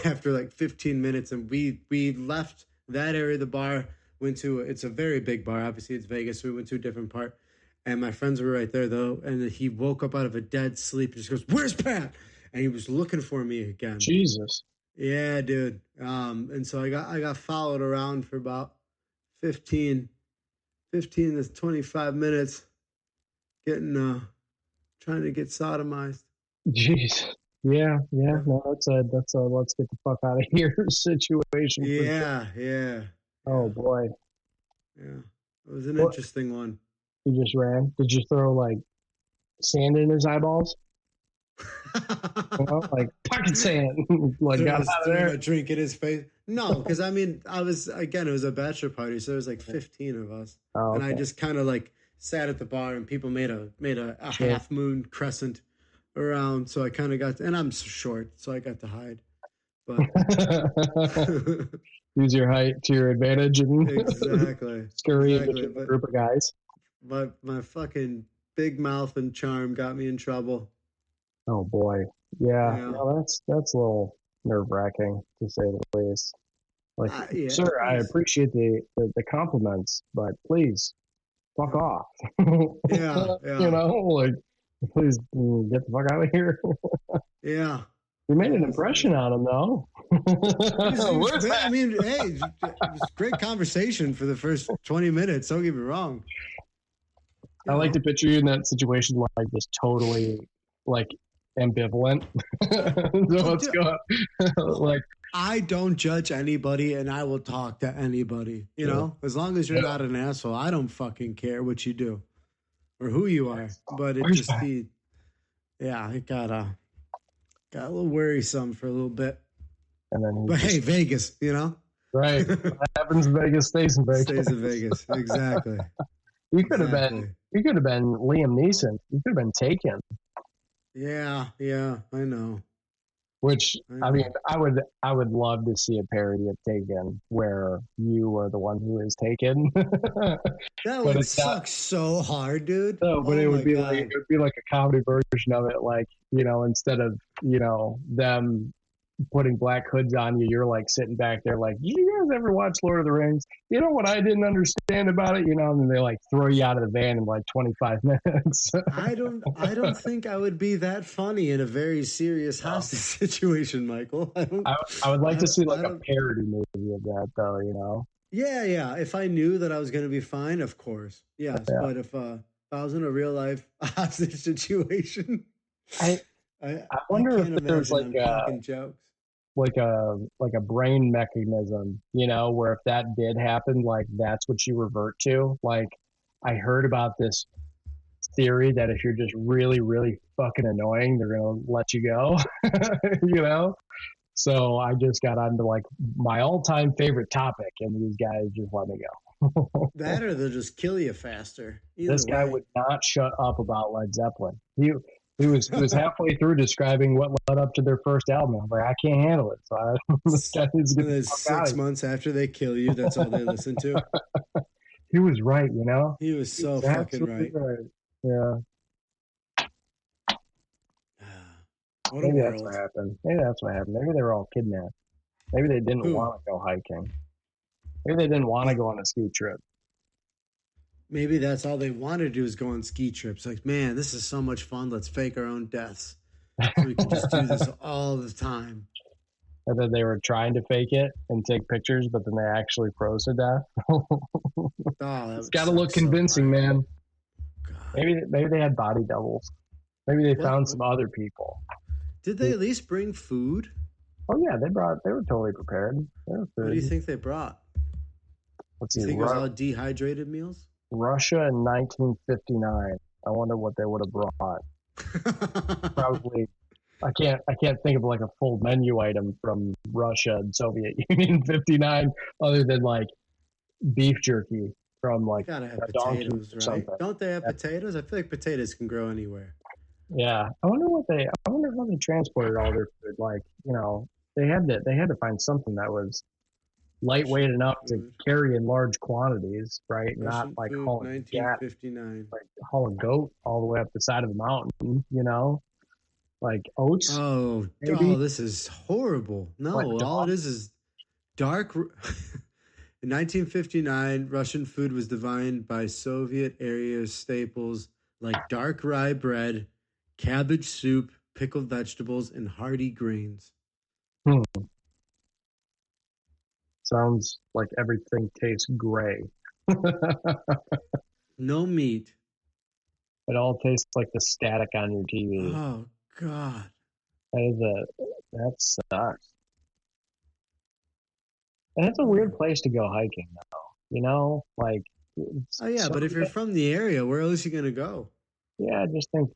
after like 15 minutes, and we left that area of the bar, went to it's a very big bar, obviously it's Vegas, so we went to a different part, and my friends were right there though, and he woke up out of a dead sleep and just goes, "Where's Pat?" And he was looking for me again. Jesus. Yeah, dude. And so I got followed around for about 15, 15 to 25 minutes, getting trying to get sodomized. Jeez. Yeah, yeah. Yeah. No, that's a let's get the fuck out of here situation for sure. Yeah, yeah, Oh yeah, boy. yeah. It was an What, interesting one. you just ran? Did you throw like sand in his eyeballs? You know, like pocket sand. Like got out of Threw my there. drink in his face. No, because I mean, it was a bachelor party, so there was like 15 of us, Oh, and I okay. just kind of like sat at the bar, and people made a Sure. half moon crescent around, so I kind of got to, and I'm short, so I got to hide. but Use your height to your advantage and exactly, scurry in exactly. between a But group of guys. my fucking big mouth and charm got me in trouble. Oh boy. Yeah, Yeah, no, that's a little nerve-wracking to say the least. Like, yeah, sir, I it's- appreciate the compliments, but please fuck yeah, off. yeah, You yeah, know, like please get the fuck out of here. yeah. You made an Yeah, impression on him though. he was Where's great. I that? mean, hey, it was great conversation for the first 20 minutes. Don't get me wrong. I You like to know, picture you in that situation like just totally like ambivalent. So oh, let's dude, go. well, Like I don't judge anybody and I will talk to anybody, yeah, as long as you're not an asshole. I don't fucking care what you do or who you are. But it where's just that? yeah, it got a little worrisome for a little bit. And then But he hey, just Vegas, right. What happens in Vegas stays in stays Vegas. in Vegas. Exactly. You could have been Exactly. you could have been Liam Neeson. You could have been Taken. Yeah, yeah, I know. Which I I mean, know. I would love to see a parody of Taken where you are the one who is taken, That but would it's not. suck so hard, dude. No, but Oh it my would be like god. a comedy version of it, like instead of them putting black hoods on you, you're like sitting back there like, you guys ever watch Lord of the Rings? You know what I didn't understand about it, and then they like throw you out of the van in like 25 minutes. I don't think I would be that funny in a very serious No. hostage situation, Michael. I don't I would like to see like I a don't parody movie of that though. Yeah, yeah. If I knew that I was gonna be fine, of course. Yes. Yeah. But if I was in a real life hostage situation, I I I wonder if can't there's imagine I'm cracking jokes. like a brain mechanism, where if that did happen, like that's what you revert to. Like I heard about this theory that if you're just really, really fucking annoying, they're gonna let you go. you know? So I just got onto like my all-time favorite topic, and these guys just let me go. That or they'll just kill you faster. This Either guy way. would not shut up about Led Zeppelin. He was halfway through describing what led up to their first album. I'm like, I can't handle it. So this guy needs to And get the then fuck out of 6 months after they kill you, that's all they listen to. here. He was right. He was He so was fucking absolutely right. right. Yeah, What a maybe that's what world. happened. Maybe that's what happened. Maybe they were all kidnapped. Maybe they didn't Who? want to go hiking. Maybe they didn't want to go on a ski trip. Maybe that's all they wanted to do is go on ski trips. Like, man, this is so much fun. Let's fake our own deaths. So we can just do this all the time. And then they were trying to fake it and take pictures, but then they actually froze to death. Oh, that It's would got to suck look so convincing, hard. man. God. Maybe they had body doubles. Maybe they What found some other people. did they at least bring food? Oh yeah, they were totally prepared. They were What do you food. think they brought? Let's You see, think it was all dehydrated meals? Russia in 1959. I wonder what they would have brought. Probably I can't think of like a full menu item from Russia and Soviet Union in 59 other than like beef jerky from They like gotta have a donkey potatoes, or right? something. Don't they have That's, potatoes? I feel like potatoes can grow anywhere. yeah, I wonder how they transported all their food. Like, they had to find something that was lightweight Russian enough to food. carry in large quantities, right? Not Russian like food, hauling gat, 1959. like haul a goat all the way up the side of the mountain. Like oats, Oh, maybe, this is horrible. like No, all it dogs. is dark. In 1959, Russian food was defined by Soviet era staples like dark rye bread, cabbage soup, pickled vegetables, and hearty grains. Hmm. Sounds like everything tastes gray. No meat. It all tastes like the static on your TV. Oh, God. That sucks. And it's a weird place to go hiking, like Oh, yeah, but if you're Serbia. from the area, where else are you going to go? Yeah, I just think,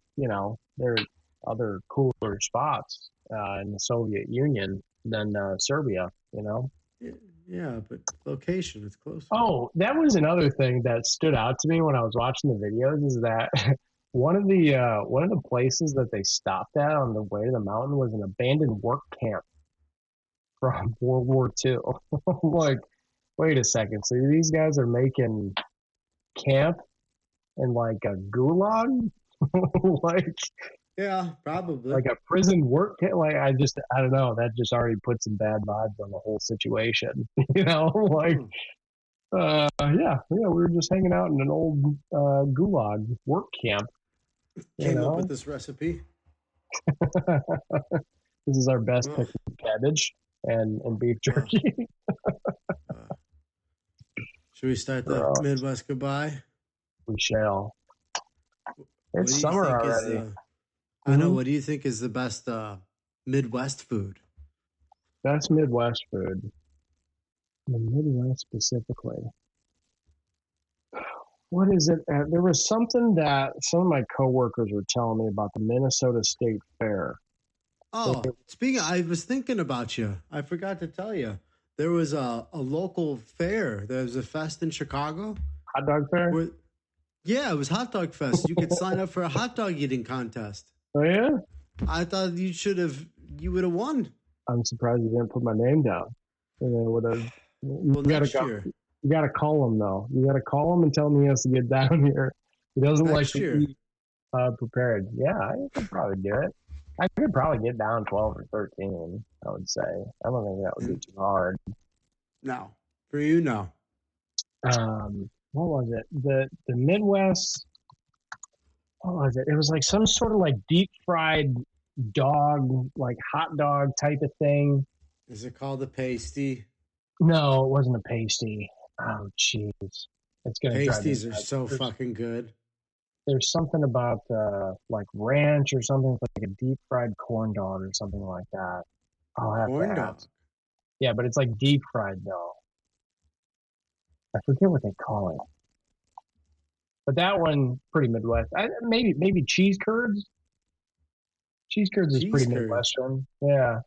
there's other cooler spots in the Soviet Union than Serbia. Yeah, yeah, but location, it's closer. Oh, that was another thing that stood out to me when I was watching the videos is that one of the places that they stopped at on the way to the mountain was an abandoned work camp. from World War II. I'm like, wait a second. So these guys are making camp in like a gulag, like Yeah, probably. like a prison work camp. Like I don't know. That just already puts some bad vibes on the whole situation. Like Hmm. yeah, we were just hanging out in an old gulag work camp. You Came up with know, this recipe. this is our best Well, picnic cabbage and beef well, jerky. uh, should we start the Bro, Midwest goodbye? we shall. What It's do you summer think is already. the? I know. Hmm. What do you think is the best Midwest food? That's Midwest food. The Midwest specifically. What is it? There was something that some of my coworkers were telling me about the Minnesota State Fair. Oh, speaking, I was thinking about you. I forgot to tell you. There was a local fair. There was a fest in Chicago. Hot dog fair? Where, yeah, it was Hot Dog Fest. You could sign up for a hot dog eating contest. Oh yeah? I thought you would have won. I'm surprised you didn't put my name down. Would have. You Well, gotta next go. year. You gotta call him though. You gotta call him and tell him he has to get down here. He doesn't like Next to year. eat prepared. Yeah, I could probably do it. I could probably get down 12 or 13. I would say. I don't think that would be too hard. No. For you, no. What was it? The Midwest. What was it? It was like some sort of like deep fried dog, like hot dog type of thing. Is it called the pasty? No, it wasn't a pasty. Oh, jeez. It's gonna drive me Pasties are nuts. so fucking good. There's something about like ranch or something like a deep fried corn dog or something like that. I'll have to Corn dog. ask. Yeah, but it's like deep fried though. I forget what they call it. But that one pretty Midwest. Maybe cheese curds. Cheese curds is Cheese pretty curds. Midwestern. Yeah,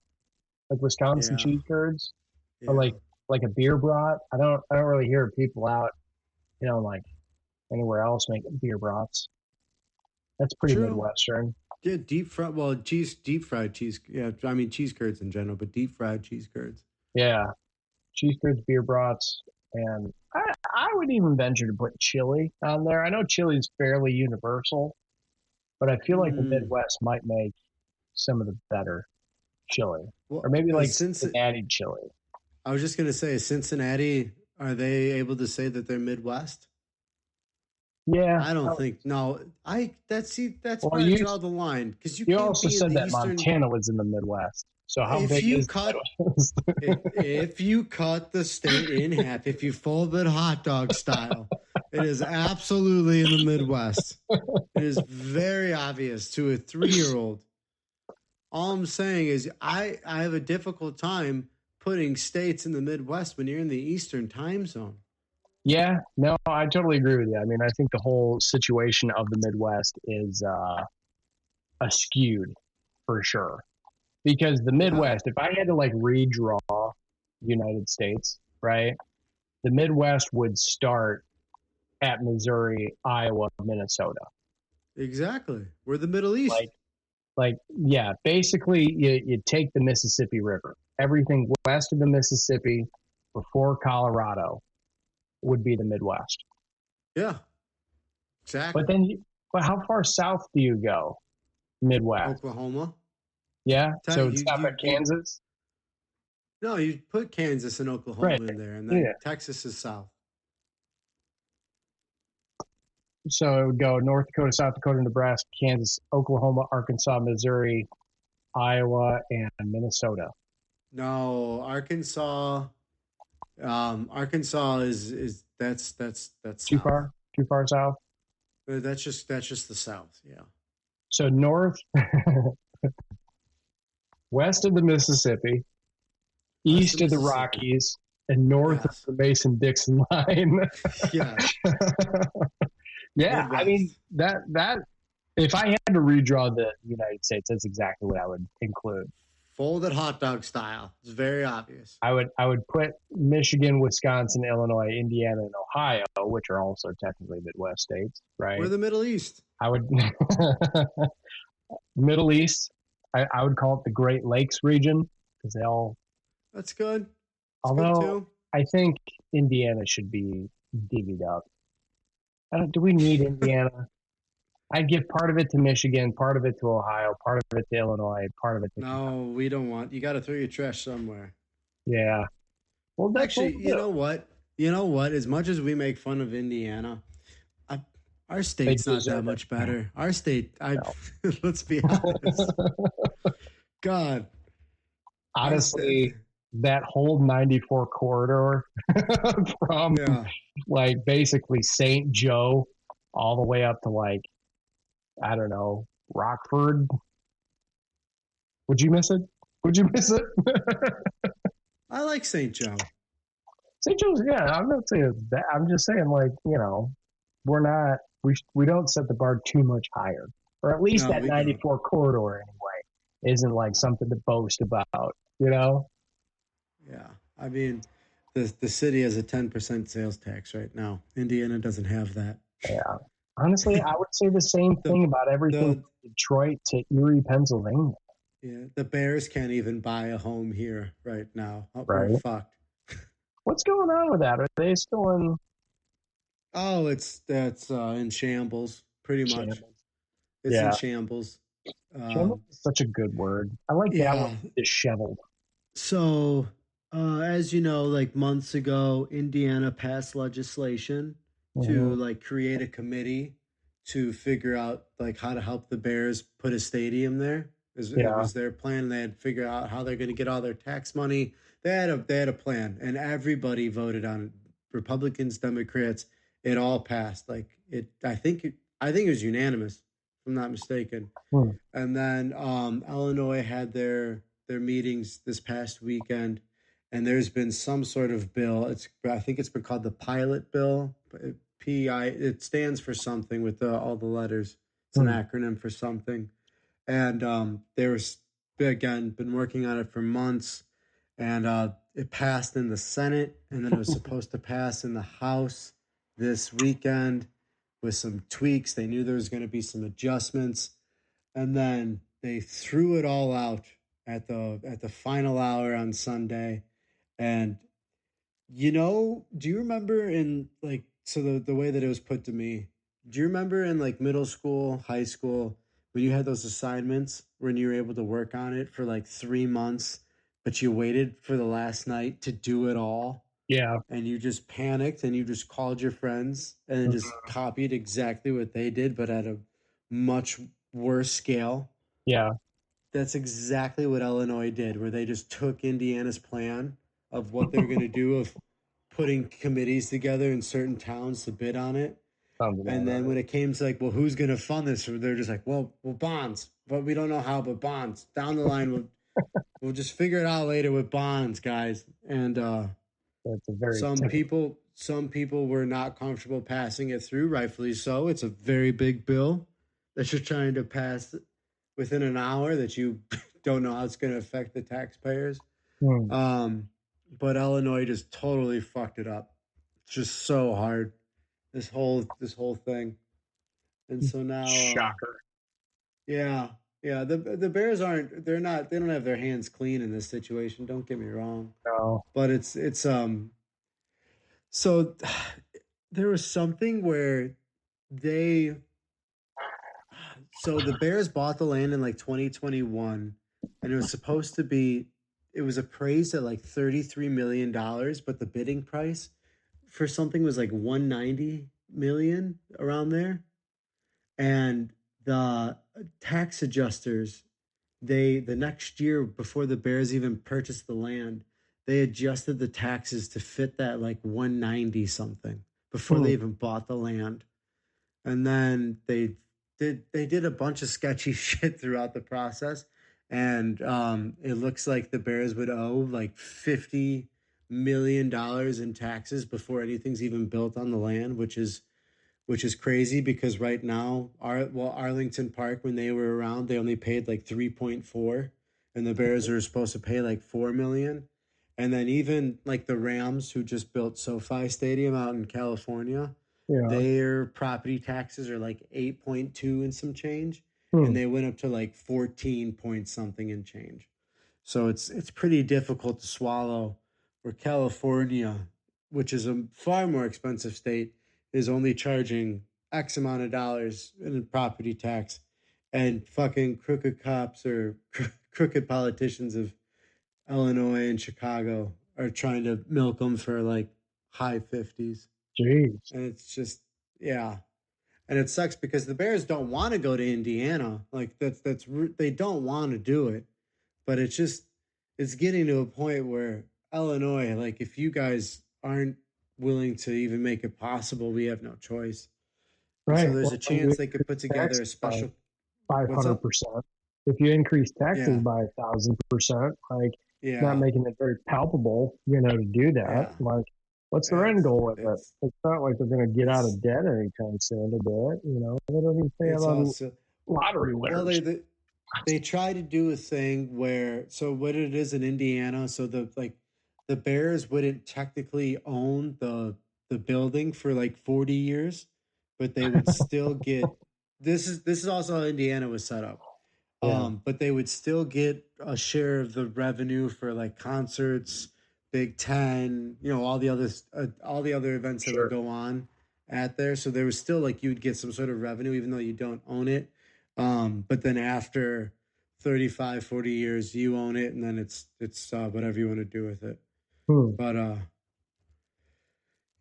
like Wisconsin Yeah. cheese curds or Yeah. like a beer brat. I don't really hear people out, like anywhere else making beer brats. That's pretty True. Midwestern. Yeah, deep fried cheese. Yeah, I mean cheese curds in general, but deep fried cheese curds. Yeah, cheese curds, beer brats, and I would even venture to put chili on there. I know chili is fairly universal, but I feel like the Mm. Midwest might make some of the better chili, or Well, maybe like since Cincinnati chili. I was just gonna say, Cincinnati, are they able to say that they're Midwest? Yeah. I don't think. No, that's Well, where I draw the line because you you can't also be in said the that eastern. Montana was in the Midwest. So how If big you is the cut Midwest? if you cut the state in half, if you fold it hot dog style, it is absolutely in the Midwest. It is very obvious to a 3-year-old. All I'm saying is I have a difficult time putting states in the Midwest when you're in the Eastern time zone. Yeah, no, I totally agree with you. I mean, I think the whole situation of the Midwest is skewed for sure. Because the Yeah, Midwest, if I had to like redraw the United States, right? The Midwest would start at Missouri, Iowa, Minnesota. exactly. We're the Middle East. Like, yeah, basically you take the Mississippi River. Everything west of the Mississippi before Colorado would be the Midwest. Yeah, But exactly. then, but how far south do you go? Midwest. Oklahoma. Yeah. So it'd You stop you at you Kansas. no, you put Kansas and Right. Oklahoma in there, and then Yeah. Texas is south. So it would go North Dakota, South Dakota, Nebraska, Kansas, Oklahoma, Arkansas, Missouri, Iowa, and Minnesota. No, Arkansas. Arkansas is that's Too south. far? Too far south? That's just the south. Yeah. So north, west of the Mississippi, West of east of the Mississippi. Rockies, and north of Yes. the Mason-Dixon line. Yes. Yeah, I mean Midwest. that if I had to redraw the United States, that's exactly what I would include. Folded hot dog style. It's very obvious. I would put Michigan, Wisconsin, Illinois, Indiana, and Ohio, which are also technically Midwest states, We're right? the Middle East. I would Middle East. I would call it the Great Lakes region because they all That's good. It's good Although too. I think Indiana should be divvied up. Do we need Indiana? I'd give part of it to Michigan, part of it to Ohio, part of it to Illinois, part of it to Kentucky. No, we don't want. You got to throw your trash somewhere. Yeah. Well, that's what Actually, we you do. know what? You know what? As much as we make fun of Indiana, I, our They state's not that deserve much better. Our state, I it. let's be honest. God, our Honestly, state, that whole 94 corridor from yeah. like basically St. Joe all the way up to like, I don't know, Rockford. Would you miss it? Would you miss it? I like St. Joe. St. Joe's, yeah, I'm not saying that. I'm just saying, like, we're not, we don't set the bar too much higher. Or at least No, that we don't. 94 corridor anyway isn't like something to boast about, you know? Yeah, I mean, the city has a 10% sales tax right now. Indiana doesn't have that. Yeah. Honestly, I would say the same the thing about everything the from Detroit to Erie, Pennsylvania, Yeah, the Bears can't even buy a home here right now. We're right? fucked. What's going on with that? Are they still in Oh, that's in shambles, pretty much. shambles? It's in Yeah. shambles. Shambles Um, is such a good word. I like that one, yeah. disheveled. So, as you know, like months ago, Indiana passed legislation to Hmm. like create a committee to figure out like how to help the Bears put a stadium there. It Yeah. was their plan. They had to figure out how they're going to get all their tax money. They had a plan, and everybody voted on it. Republicans, Democrats. It all passed. Like it. I think it was unanimous, if I'm not mistaken. Hmm. And then Illinois had their meetings this past weekend, and there's been some sort of bill. I think it's been called the pilot bill. PI. It stands for something with all the letters. It's an Hmm. acronym for something. And there was again been working on it for months, and it passed in the Senate, and then it was supposed to pass in the House this weekend with some tweaks. They knew there was going to be some adjustments, and then they threw it all out at the final hour on Sunday. And do you remember in like so the way that it was put to me? Do you remember in like middle school, high school, when you had those assignments when you were able to work on it for like 3 months, but you waited for the last night to do it all? Yeah. And you just panicked and you just called your friends and then just Mhm. copied exactly what they did, but at a much worse scale. Yeah. That's exactly what Illinois did, where they just took Indiana's plan of what they're going to do, of putting committees together in certain towns to bid on it. Sounds about And then right. when it came to like, well, who's going to fund this? They're just like, well, bonds, but we don't know how, but bonds down the line. We'll just figure it out later with bonds, guys. And That's a very some typical. people were not comfortable passing it through, rightfully so. It's a very big bill that you're trying to pass within an hour that you don't know how it's going to affect the taxpayers. Hmm. Um, but Illinois just totally fucked it up. It's just so hard. This whole thing. And so now, Shocker. yeah, yeah. The Bears aren't. They're not. They don't have their hands clean in this situation. Don't get me wrong. No. But it's. So there was something where they. So the Bears bought the land in like 2021, and it was supposed to be. It was appraised at like $33 million, but the bidding price for something was like 190 million around there. And the tax adjusters, the next year before the Bears even purchased the land, they adjusted the taxes to fit that like 190 something before Hmm. they even bought the land. And then they did a bunch of sketchy shit throughout the process. And it looks like the Bears would owe like $50 million in taxes before anything's even built on the land, which is crazy because right now, Arlington Park, when they were around, they only paid like 3.4, and the Bears are supposed to pay like 4 million. And then even like the Rams, who just built SoFi Stadium out in California, Yeah. their property taxes are like 8.2 and some change, Hmm. and they went up to like 14 point something and change. So it's pretty difficult to swallow. Where California, which is a far more expensive state, is only charging X amount of dollars in property tax, and fucking crooked cops or crooked politicians of Illinois and Chicago are trying to milk them for like high 50s. Jeez. And it's just, yeah. And it sucks because the Bears don't want to go to Indiana. Like they don't want to do it, but it's getting to a point where Illinois, like if you guys aren't willing to even make it possible, we have no choice. And Right. so there's Well, a chance they could put together a special. What's up? 500%. If you increase taxes Yeah, by 1,000%, like not yeah, making it very palpable, to do that. yeah. Like, what's their end goal with it? It's It's not like they're going to get out it's of debt anytime soon to do it. They don't even pay it's about also lottery well winners. they try to do a thing where so what it is in Indiana, so the Bears wouldn't technically own the building for like 40 years, but they would still get this is also how Indiana was set up. Yeah, But they would still get a share of the revenue for like concerts, Big Ten, all the other events that would sure. go on at there. So there was still like you'd get some sort of revenue, even though you don't own it. But then after 35, 40 years, you own it, and then it's whatever you want to do with it. Hmm. But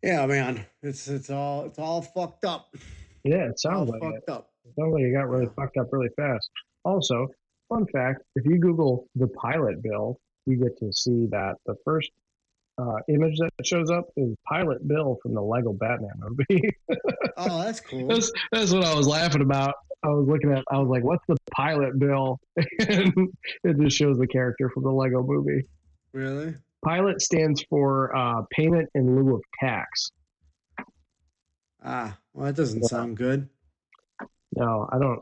yeah, man, it's all fucked up. Yeah, it It's all sounds like it. fucked up. It sounds like it got really Yeah. fucked up really fast. Also, fun fact, if you Google the pilot bill, you get to see that the first image that shows up is Pilot Bill from the Lego Batman movie. Oh, that's cool. That's what I was laughing about. I was like, what's the pilot bill? And it just shows the character from the Lego movie. Really? Pilot stands for payment in lieu of tax. Ah, well, that doesn't Yeah. sound good. No, I don't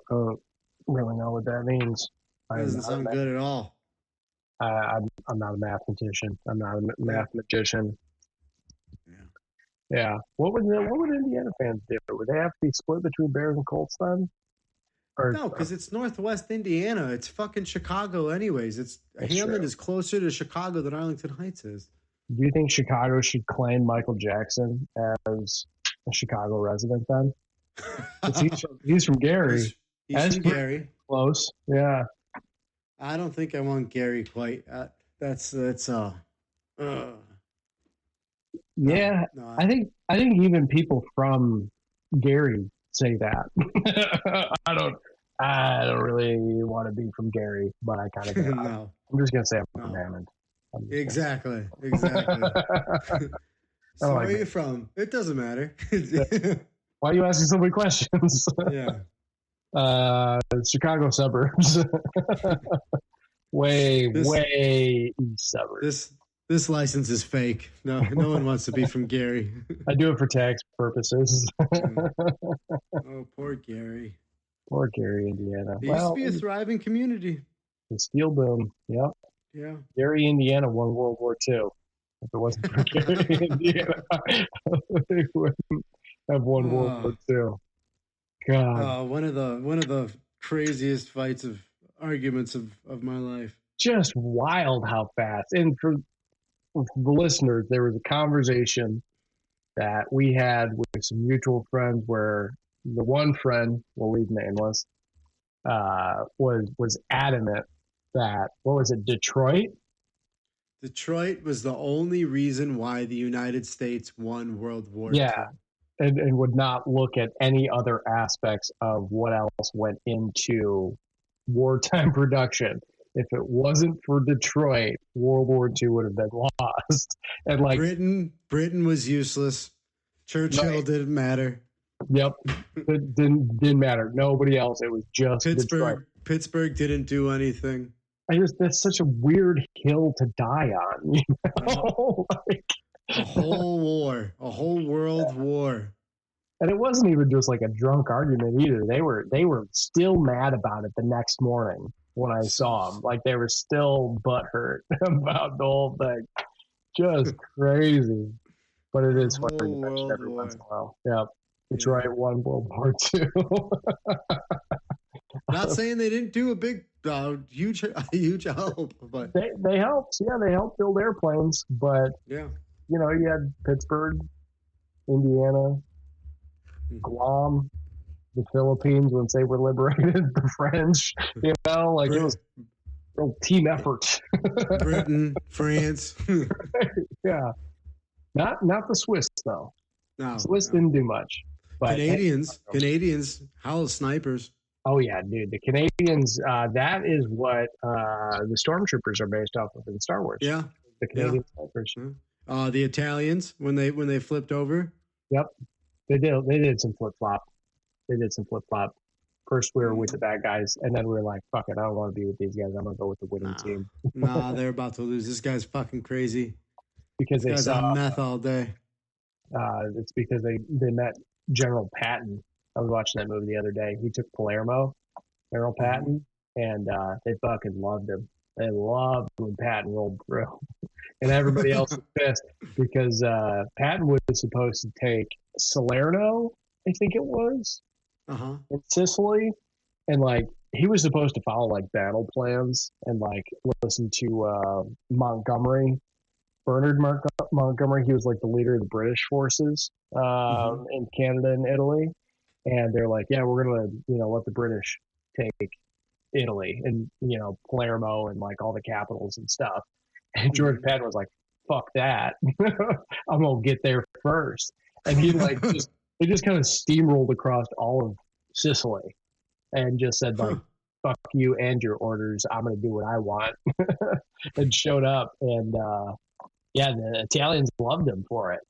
really know what that means. That I'm doesn't not a sound good at all. I'm not a mathematician. I'm not a Yeah. math magician. Yeah. Yeah. What would Indiana fans do? Would they have to be split between Bears and Colts then? Or No, because it's Northwest Indiana. It's fucking Chicago, anyways. It's that's Hammond true. is closer to Chicago than Arlington Heights is. Do you think Chicago should claim Michael Jackson as a Chicago resident then? Because he's from Gary. he's he's That's from pretty Gary. close. Yeah. I don't think I want Gary quite. That's uh no Yeah. no. I think even people from Gary say that. I don't really want to be from Gary, but I kind of do. No, I'm just gonna say I'm from no. Hammond. I'm just Exactly. gonna I So don't where like are it. you from? It doesn't matter. Why are you asking so many questions? Yeah. Chicago suburbs. Way, This way east suburbs. this license is fake. No one wants to be from Gary. I do it for tax purposes. Oh, poor Gary. Or Gary, Indiana. It used to Well, be a thriving community. the steel boom. Yep. Yeah. Gary, Indiana won World War II. If it wasn't for Gary, Indiana, they wouldn't have won World War II. God, One of the craziest fights of arguments of my life. just wild how fast. And for the listeners, there was a conversation that we had with some mutual friends where the one friend, we'll leave nameless, was adamant that what was it, Detroit? Detroit was the only reason why the United States won World War II. Yeah, and would not look at any other aspects of what else went into wartime production. If it wasn't for Detroit, World War II would have been lost. And like, Britain was useless. Churchill right, didn't matter. yep, it didn't matter. Nobody else. It was just Detroit. Pittsburgh didn't do anything. That's such a weird hill to die on. Like, A whole war, a whole world war. and it wasn't even just like a drunk argument either. They were still mad about it the next morning when I saw them. Like they were still butthurt about the whole thing. Just crazy. But it is funny to mention every once in a while. Yeah. Detroit won World War II. Not saying they didn't do a huge, huge help. But They helped, yeah, they helped build airplanes, but yeah, you had Pittsburgh, Indiana, Guam, the Philippines once they were liberated, the French, like it was Brit- a real team effort. Britain, France. Yeah, not the Swiss though. No, Swiss no. didn't do much, but Canadians, howl snipers. oh yeah, dude, the Canadians. That is what the stormtroopers are based off of in Star Wars. Yeah, The yeah. Canadian snipers. The Italians when they flipped over. Yep, they did. They did some flip flop. They did some flip flop. First, we were with the bad guys, and then we were like, "Fuck it, I don't want to be with these guys. I'm gonna go with the winning team." They're about to lose. This guy's fucking crazy. Because this guy's on meth all day. It's because they met General Patton. I was watching that movie the other day. He took Palermo, General Patton, and they fucking loved him. They loved when Patton rolled through, and everybody else was pissed because Patton was supposed to take Salerno, I think it was, in Sicily, and like he was supposed to follow like battle plans and like listen to Montgomery. Bernard Montgomery, he was like the leader of the British forces in Canada and Italy, and they're like, yeah, we're gonna let the British take Italy and Palermo and like all the capitals and stuff. And George Patton was like, fuck that, I'm gonna get there first, and he like they just kind of steamrolled across all of Sicily and just said like, fuck you and your orders, I'm gonna do what I want, and showed up and. Yeah, the Italians loved him for it.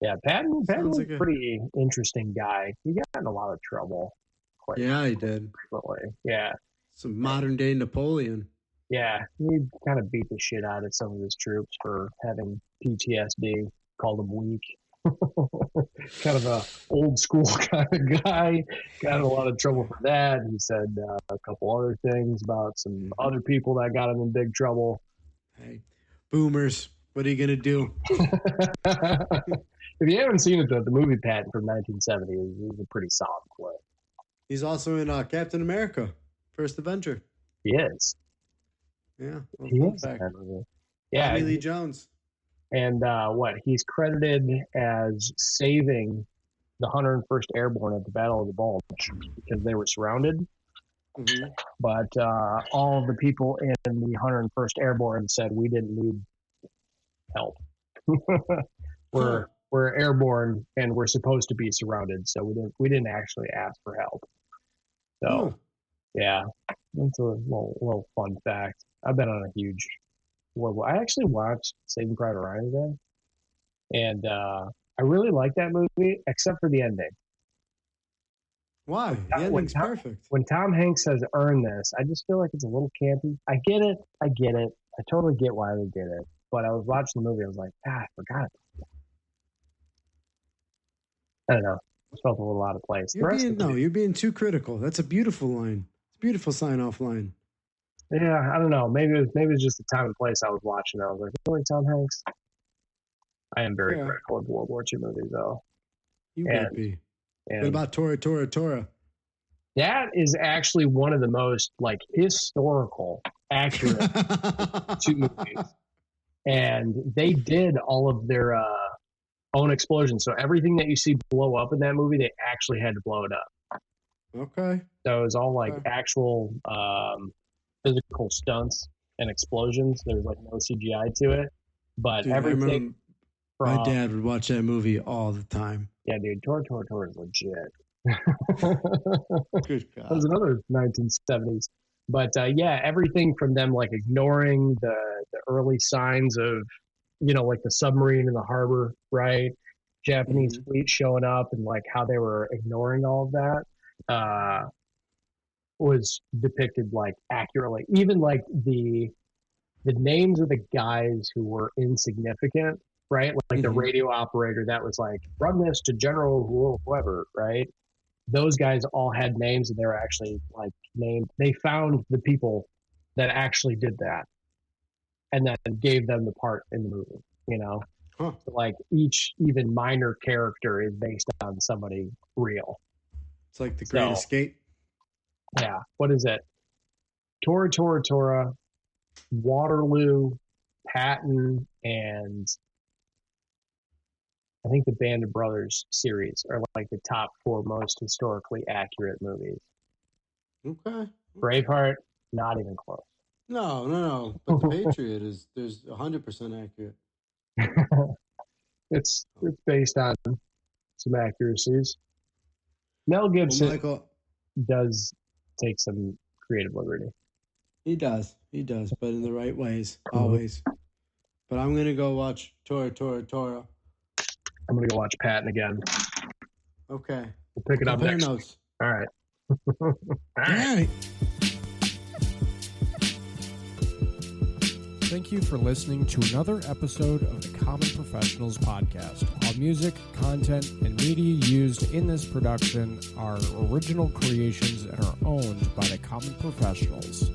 Yeah, Patton was a pretty interesting guy. He got in a lot of trouble. He did. Frequently. Yeah. Some modern day Napoleon. Yeah, he kind of beat the shit out of some of his troops for having PTSD. Called them weak. Kind of a old school kind of guy. Got in a lot of trouble for that. He said a couple other things about some other people that got him in big trouble. Hey. Boomers, what are you gonna do? If you haven't seen it, the movie Patton from 1970 is a pretty solid flick. He's also in Captain America: First Avenger. He is. Yeah, he is. Yeah, Tommy Lee Jones. And he's credited as saving the 101st Airborne at the Battle of the Bulge because they were surrounded. But all of the people in the 101st Airborne said we didn't need help. We're airborne and we're supposed to be surrounded, so we didn't actually ask for help. So yeah, that's a little fun fact. I've been on a huge world. I actually watched Saving Private Ryan today, and I really like that movie except for the ending. Why? The ending's perfect. When Tom Hanks says "earn this," I just feel like it's a little campy. I get it. I totally get why they did it. But I was watching the movie. I was like, I forgot. I don't know. It felt a little out of place. You're being too critical. That's a beautiful line. It's a beautiful sign-off line. Yeah, I don't know. Maybe it was just the time and place I was watching. I was like, really, Tom Hanks? I am very critical of World War II movies, though. You would be. What about Tora? That is actually one of the most historical, accurate two movies. And they did all of their own explosions. So everything that you see blow up in that movie, they actually had to blow it up. Okay. So it was all actual physical stunts and explosions. There's no CGI to it. But everything. My dad would watch that movie all the time. Yeah, dude, Tora is legit. Good God. That was another 1970s. But everything from them ignoring the early signs of, the submarine in the harbor, right? Japanese fleet showing up and how they were ignoring all of that was depicted accurately. Even the names of the guys who were insignificant, right? The radio operator that was run this to General whoever, right? Those guys all had names and they were actually named. They found the people that actually did that and then gave them the part in the movie, So each even minor character is based on somebody real. It's like The Great Escape. Yeah, what is it? Tora, Waterloo, Patton, and I think the Band of Brothers series are like the top 4 most historically accurate movies. Okay. Braveheart, not even close. No. But the Patriot there's 100% accurate. It's based on some accuracies. Mel Well, Gibson Michael, does take some creative liberty. he does, but in the right ways, Mhm. always. But I'm gonna go watch Tora. I'm gonna go watch Patton again. Okay. We'll pick it up Compare next. notes. All right. All right. All right. Thank you for listening to another episode of the Common Professionals podcast. All music, content, and media used in this production are original creations and are owned by the Common Professionals.